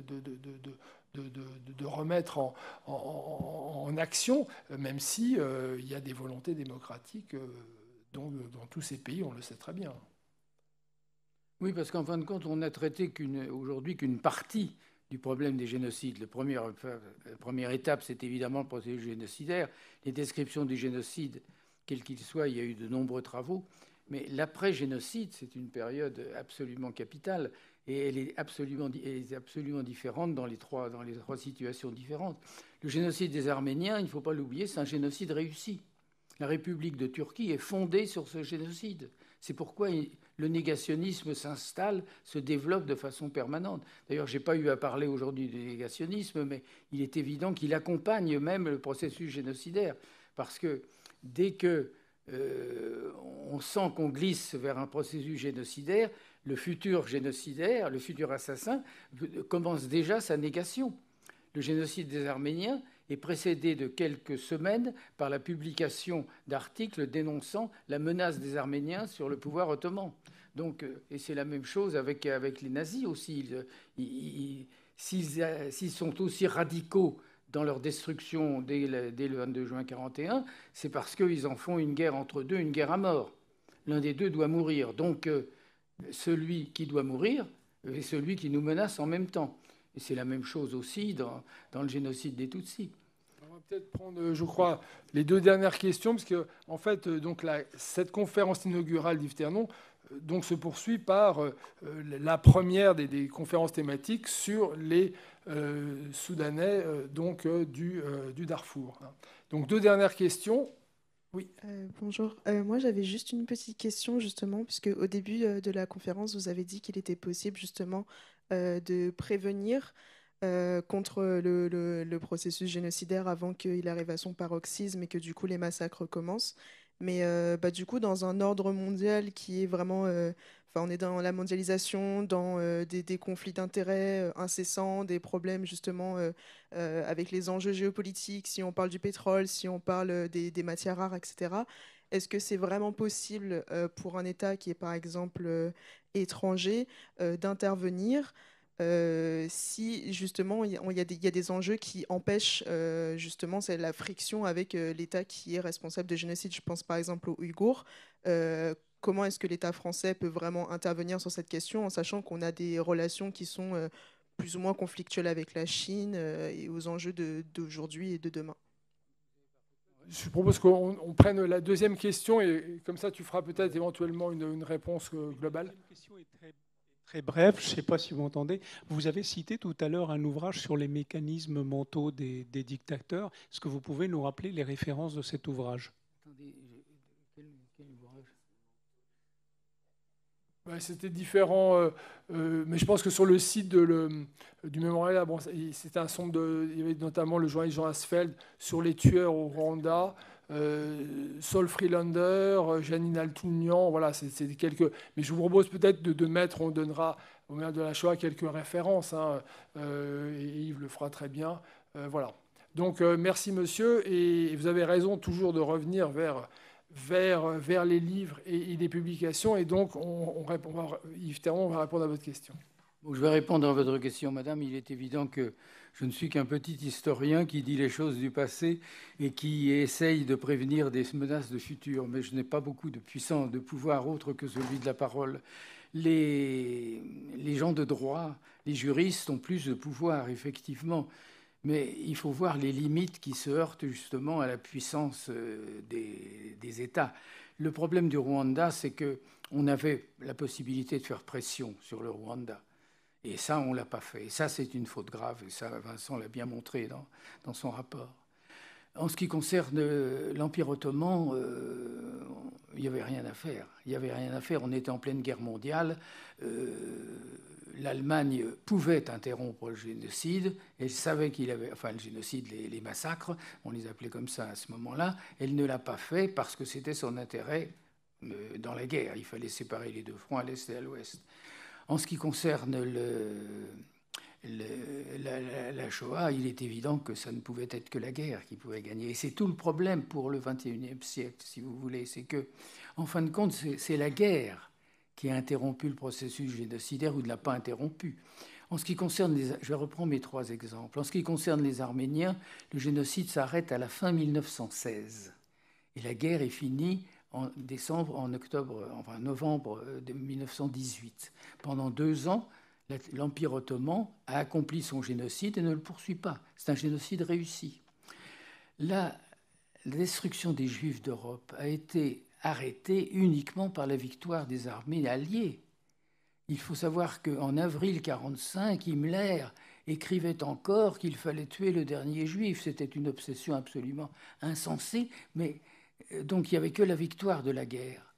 de remettre en action, même si il y a des volontés démocratiques dans tous ces pays, on le sait très bien. Oui, parce qu'en fin de compte, on n'a traité aujourd'hui qu'une partie du problème des génocides. La première étape, c'est évidemment le processus génocidaire. Les descriptions du génocide, quel qu'il soit, il y a eu de nombreux travaux. Mais l'après-génocide, c'est une période absolument capitale. Et elle est absolument différente dans les trois situations différentes. Le génocide des Arméniens, il ne faut pas l'oublier, c'est un génocide réussi. La République de Turquie est fondée sur ce génocide. C'est pourquoi le négationnisme s'installe, se développe de façon permanente. D'ailleurs, je n'ai pas eu à parler aujourd'hui du négationnisme, mais il est évident qu'il accompagne même le processus génocidaire. Parce que dès que on sent qu'on glisse vers un processus génocidaire, le futur génocidaire, le futur assassin, commence déjà sa négation. Le génocide des Arméniens est précédé de quelques semaines par la publication d'articles dénonçant la menace des Arméniens sur le pouvoir ottoman. Donc, et c'est la même chose avec les nazis aussi. S'ils sont aussi radicaux dans leur destruction dès le 22 juin 1941, c'est parce qu'ils en font une guerre entre deux, une guerre à mort. L'un des deux doit mourir. Donc, celui qui doit mourir est celui qui nous menace en même temps. Et c'est la même chose aussi dans le génocide des Tutsis. On va peut-être prendre, je crois, les deux dernières questions, parce que, en fait, donc, cette conférence inaugurale d'Yves Ternon donc, se poursuit par la première des conférences thématiques sur les Soudanais du Darfour. Donc, deux dernières questions. Oui. Bonjour. Moi, j'avais juste une petite question, justement, puisque au début de la conférence, vous avez dit qu'il était possible, justement, de prévenir contre le processus génocidaire avant qu'il arrive à son paroxysme et que, du coup, les massacres commencent. Mais du coup, dans un ordre mondial qui est vraiment... on est dans la mondialisation, dans des conflits d'intérêts incessants, des problèmes justement avec les enjeux géopolitiques, si on parle du pétrole, si on parle des matières rares, etc. Est-ce que c'est vraiment possible pour un État qui est par exemple étranger d'intervenir si justement il y a des enjeux qui empêchent justement c'est la friction avec l'État qui est responsable de génocide? Je pense par exemple aux Ouïghours. Comment est-ce que l'État français peut vraiment intervenir sur cette question en sachant qu'on a des relations qui sont plus ou moins conflictuelles avec la Chine et aux enjeux d'aujourd'hui et de demain? Je propose qu'on prenne la deuxième question et comme ça tu feras peut-être éventuellement une réponse globale. La question est très bref, je ne sais pas si vous m'entendez. Vous avez cité tout à l'heure un ouvrage sur les mécanismes mentaux des dictateurs. Est-ce que vous pouvez nous rappeler les références de cet ouvrage? Attendez, quel ouvrage? C'était différent, mais je pense que sur le site du mémorial, c'était un centre il y avait notamment le journaliste Jean Asfeld sur les tueurs au Rwanda, Saul Freelander, Janine Altounian, voilà, c'est quelques. Mais je vous propose peut-être de mettre, on donnera au maire de la Shoah quelques références, et Yves le fera très bien, voilà. Donc merci monsieur, et vous avez raison toujours de revenir vers les livres et les publications. Et donc, Yves Ternon va répondre à votre question. Bon, je vais répondre à votre question, madame. Il est évident que je ne suis qu'un petit historien qui dit les choses du passé et qui essaye de prévenir des menaces de futur. Mais je n'ai pas beaucoup de puissance, de pouvoir autre que celui de la parole. Les gens de droit, les juristes ont plus de pouvoir, effectivement. Mais il faut voir les limites qui se heurtent justement à la puissance des États. Le problème du Rwanda, c'est qu'on avait la possibilité de faire pression sur le Rwanda. Et ça, on ne l'a pas fait. Et ça, c'est une faute grave. Et ça, Vincent l'a bien montré dans son rapport. En ce qui concerne l'Empire ottoman, il n'y avait rien à faire. Il n'y avait rien à faire. On était en pleine guerre mondiale. L'Allemagne pouvait interrompre le génocide. Elle savait qu'il avait... Enfin, le génocide, les massacres, on les appelait comme ça à ce moment-là. Elle ne l'a pas fait parce que c'était son intérêt dans la guerre. Il fallait séparer les deux fronts, à l'Est et à l'Ouest. En ce qui concerne la Shoah, il est évident que ça ne pouvait être que la guerre qui pouvait gagner. Et c'est tout le problème pour le XXIe siècle, si vous voulez. C'est que, en fin de compte, c'est la guerre qui a interrompu le processus génocidaire ou ne l'a pas interrompu. En ce qui concerne je vais reprendre mes trois exemples. En ce qui concerne les Arméniens, le génocide s'arrête à la fin 1916. Et la guerre est finie en novembre de 1918. Pendant 2 ans, l'Empire ottoman a accompli son génocide et ne le poursuit pas. C'est un génocide réussi. La destruction des Juifs d'Europe a été arrêtée uniquement par la victoire des armées alliées. Il faut savoir qu'en avril 1945, Himmler écrivait encore qu'il fallait tuer le dernier Juif. C'était une obsession absolument insensée, mais donc il n'y avait que la victoire de la guerre.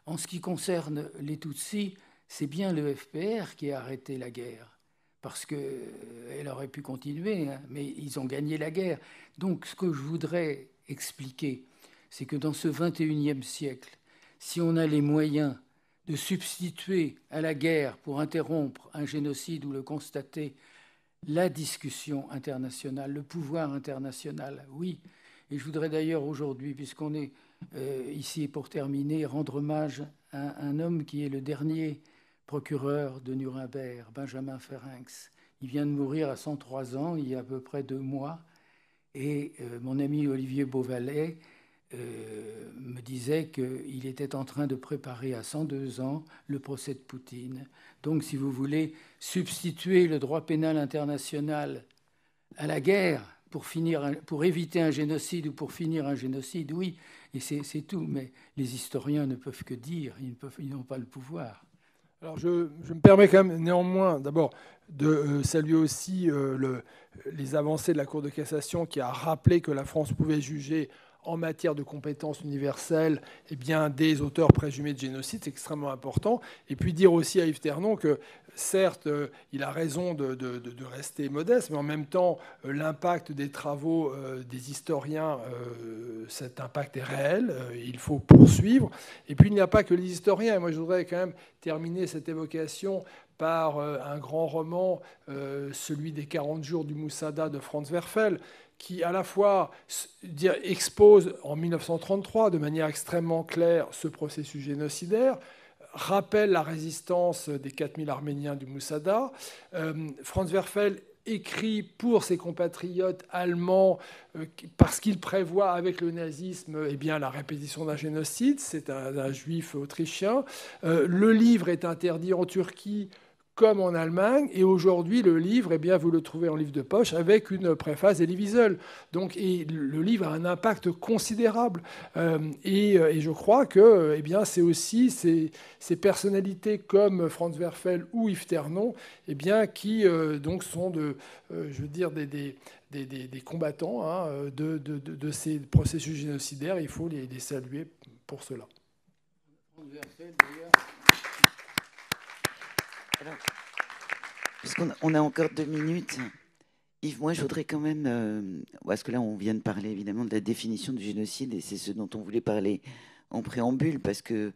En ce qui concerne les Tutsis, c'est bien le FPR qui a arrêté la guerre, parce qu'elle aurait pu continuer, mais ils ont gagné la guerre. Donc ce que je voudrais expliquer, c'est que dans ce XXIe siècle, si on a les moyens de substituer à la guerre pour interrompre un génocide ou le constater la discussion internationale, le pouvoir international, oui. Et je voudrais d'ailleurs aujourd'hui, puisqu'on est ici pour terminer, rendre hommage à un homme qui est le dernier procureur de Nuremberg, Benjamin Ferencz. Il vient de mourir à 103 ans, il y a à peu près 2 mois. Et mon ami Olivier Beauvalet me disait qu'il était en train de préparer à 102 ans le procès de Poutine. Donc, si vous voulez, substituer le droit pénal international à la guerre pour éviter un génocide ou pour finir un génocide, oui, et c'est tout. Mais les historiens ne peuvent que dire, ils n'ont pas le pouvoir. Alors je me permets quand même néanmoins d'abord de saluer aussi les avancées de la Cour de cassation qui a rappelé que la France pouvait juger en matière de compétences universelles des auteurs présumés de génocide, c'est extrêmement important. Et puis dire aussi à Yves Ternon que certes, il a raison de rester modeste, mais en même temps, l'impact des travaux des historiens, cet impact est réel, il faut poursuivre. Et puis il n'y a pas que les historiens. Moi, je voudrais quand même terminer cette évocation par un grand roman, celui des 40 jours du Moussada de Franz Werfel, qui à la fois expose en 1933 de manière extrêmement claire ce processus génocidaire, rappelle la résistance des 4000 Arméniens du Moussada. Franz Werfel écrit pour ses compatriotes allemands parce qu'il prévoit avec le nazisme la répétition d'un génocide. C'est un juif autrichien. Le livre est interdit en Turquie comme en Allemagne, et aujourd'hui, le livre, vous le trouvez en livre de poche avec une préface d'Elie Wiesel. Donc, et le livre a un impact considérable. Et je crois que c'est aussi ces personnalités comme Franz Werfel ou Yves Ternon qui donc sont des combattants de ces processus génocidaires. Il faut les saluer pour cela. Alors, puisqu'on a encore 2 minutes, Yves, moi je voudrais quand même, parce que là on vient de parler évidemment de la définition du génocide, et c'est ce dont on voulait parler en préambule, parce que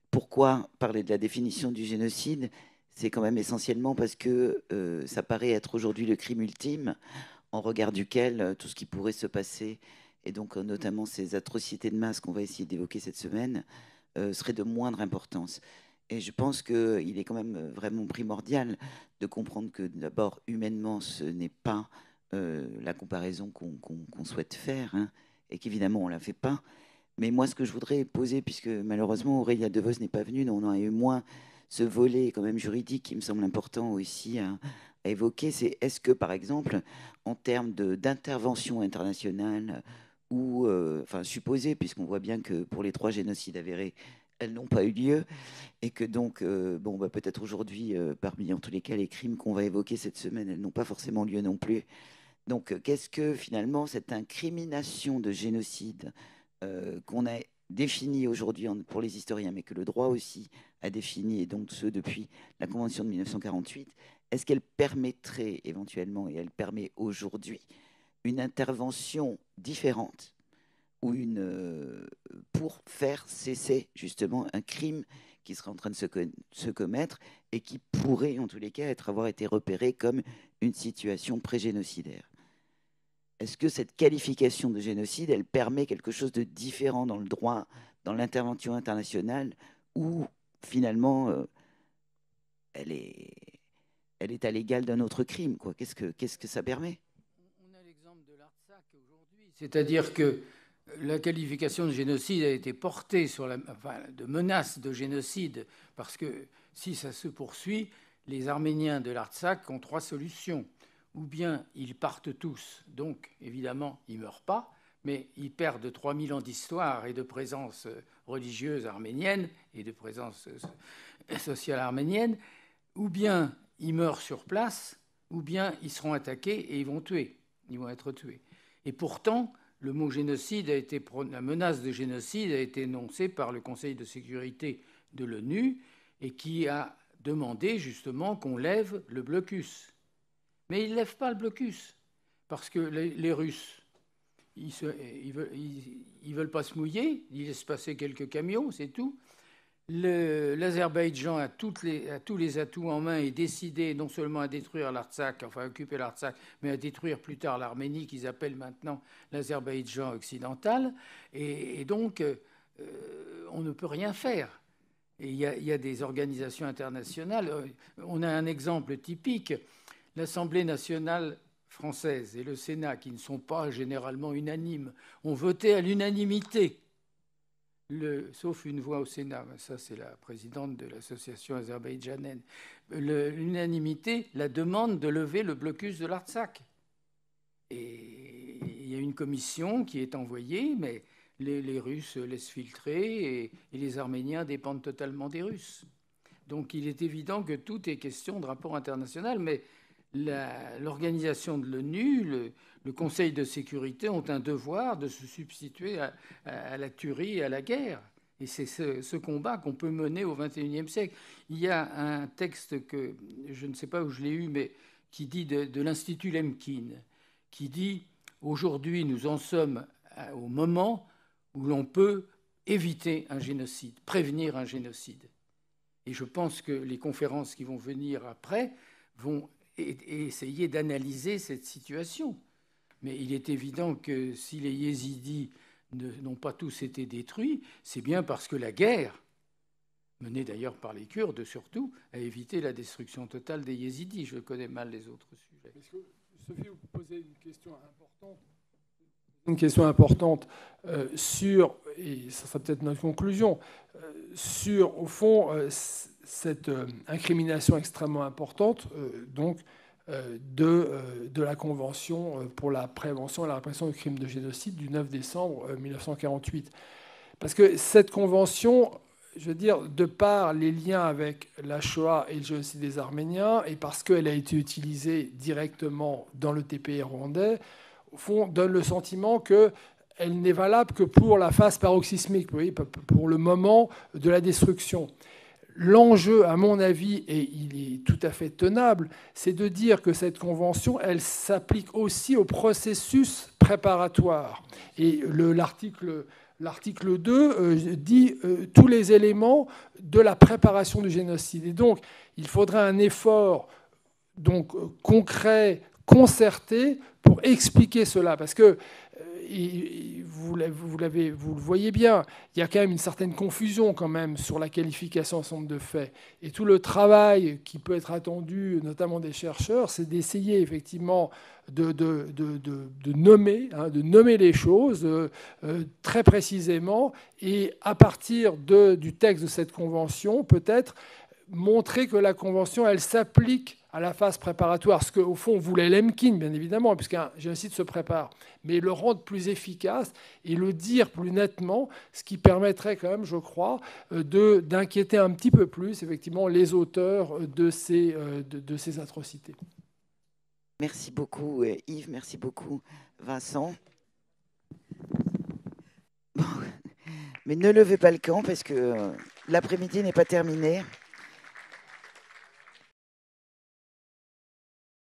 pourquoi parler de la définition du génocide? C'est quand même essentiellement parce que ça paraît être aujourd'hui le crime ultime, en regard duquel tout ce qui pourrait se passer, et donc notamment ces atrocités de masse qu'on va essayer d'évoquer cette semaine, serait de moindre importance. Et je pense qu'il est quand même vraiment primordial de comprendre que d'abord, humainement, ce n'est pas la comparaison qu'on souhaite faire, et qu'évidemment, on ne la fait pas. Mais moi, ce que je voudrais poser, puisque malheureusement, Aurélia Devos n'est pas venue, donc on a eu moins ce volet quand même juridique qui me semble important aussi à évoquer, c'est est-ce que, par exemple, en termes d'intervention internationale, ou, supposée, puisqu'on voit bien que pour les 3 génocides avérés, elles n'ont pas eu lieu, et que donc, peut-être aujourd'hui, parmi en tous les cas les crimes qu'on va évoquer cette semaine, elles n'ont pas forcément lieu non plus. Donc, qu'est-ce que finalement cette incrimination de génocide qu'on a définie aujourd'hui pour les historiens, mais que le droit aussi a défini, et donc ce depuis la Convention de 1948, est-ce qu'elle permettrait éventuellement, et elle permet aujourd'hui, une intervention différente ou pour faire cesser justement un crime qui serait en train de se commettre et qui pourrait en tous les cas avoir été repéré comme une situation pré-génocidaire? Est-ce que cette qualification de génocide, elle permet quelque chose de différent dans le droit, dans l'intervention internationale, ou finalement elle est à l'égal d'un autre crime, quoi? Qu'est-ce que ça permet? On a l'exemple de l'Artsakh aujourd'hui, c'est-à-dire que la qualification de génocide a été portée sur de menace de génocide, parce que si ça se poursuit, les Arméniens de l'Artsakh ont 3 solutions. Ou bien ils partent tous, donc évidemment ils ne meurent pas, mais ils perdent 3000 ans d'histoire et de présence religieuse arménienne et de présence sociale arménienne, ou bien ils meurent sur place, ou bien ils seront attaqués et ils vont être tués. Et pourtant, le mot génocide la menace de génocide a été énoncée par le Conseil de sécurité de l'ONU et qui a demandé justement qu'on lève le blocus. Mais ils ne lèvent pas le blocus parce que les Russes, ils veulent pas se mouiller, ils laissent passer quelques camions, c'est tout. L'Azerbaïdjan a tous les atouts en main et décidé non seulement à détruire l'Artsakh, enfin à occuper l'Artsakh, mais à détruire plus tard l'Arménie, qu'ils appellent maintenant l'Azerbaïdjan occidental. Et donc, on ne peut rien faire. Et il y a des organisations internationales. On a un exemple typique. L'Assemblée nationale française et le Sénat, qui ne sont pas généralement unanimes, ont voté à l'unanimité, sauf une voix au Sénat, ça c'est la présidente de l'association azerbaïdjanaise, l'unanimité, la demande de lever le blocus de l'Artsakh. Et il y a une commission qui est envoyée, mais les Russes laissent filtrer et les Arméniens dépendent totalement des Russes. Donc il est évident que tout est question de rapport international, mais l'organisation de l'ONU, le Conseil de sécurité ont un devoir de se substituer à la tuerie et à la guerre. Et c'est ce combat qu'on peut mener au XXIe siècle. Il y a un texte que je ne sais pas où je l'ai eu, mais qui dit de l'Institut Lemkin, qui dit « Aujourd'hui, nous en sommes au moment où l'on peut éviter un génocide, prévenir un génocide. » Et je pense que les conférences qui vont venir après vont essayer d'analyser cette situation. Mais il est évident que si les yézidis n'ont pas tous été détruits, c'est bien parce que la guerre, menée d'ailleurs par les Kurdes surtout, a évité la destruction totale des yézidis. Je connais mal les autres sujets. Sophie, vous posez une question importante sur, et ça sera peut-être notre conclusion, sur, au fond, cette incrimination extrêmement importante de la Convention pour la prévention et la répression du crime de génocide du 9 décembre 1948. Parce que cette convention, je veux dire, de par les liens avec la Shoah et le génocide des Arméniens, et parce qu'elle a été utilisée directement dans le TPE rwandais, au fond, donne le sentiment qu'elle n'est valable que pour la phase paroxysmique, vous voyez, pour le moment de la destruction. L'enjeu, à mon avis, et il est tout à fait tenable, c'est de dire que cette convention, elle s'applique aussi au processus préparatoire. Et l'article 2 dit tous les éléments de la préparation du génocide. Et donc, il faudrait un effort concret, concerté, pour expliquer cela. Parce que vous le voyez bien, il y a quand même une certaine confusion quand même sur la qualification ensemble de faits. Et tout le travail qui peut être attendu, notamment des chercheurs, c'est d'essayer effectivement de nommer les choses très précisément, et à partir du texte de cette convention, peut-être montrer que la convention, elle s'applique à la phase préparatoire, ce qu'au fond voulait Lemkin, bien évidemment, puisqu'un génocide se prépare, mais le rendre plus efficace et le dire plus nettement, ce qui permettrait quand même, je crois, d'inquiéter un petit peu plus, effectivement, les auteurs de ces atrocités. Merci beaucoup Yves, merci beaucoup Vincent. Bon, mais ne levez pas le camp parce que l'après-midi n'est pas terminé.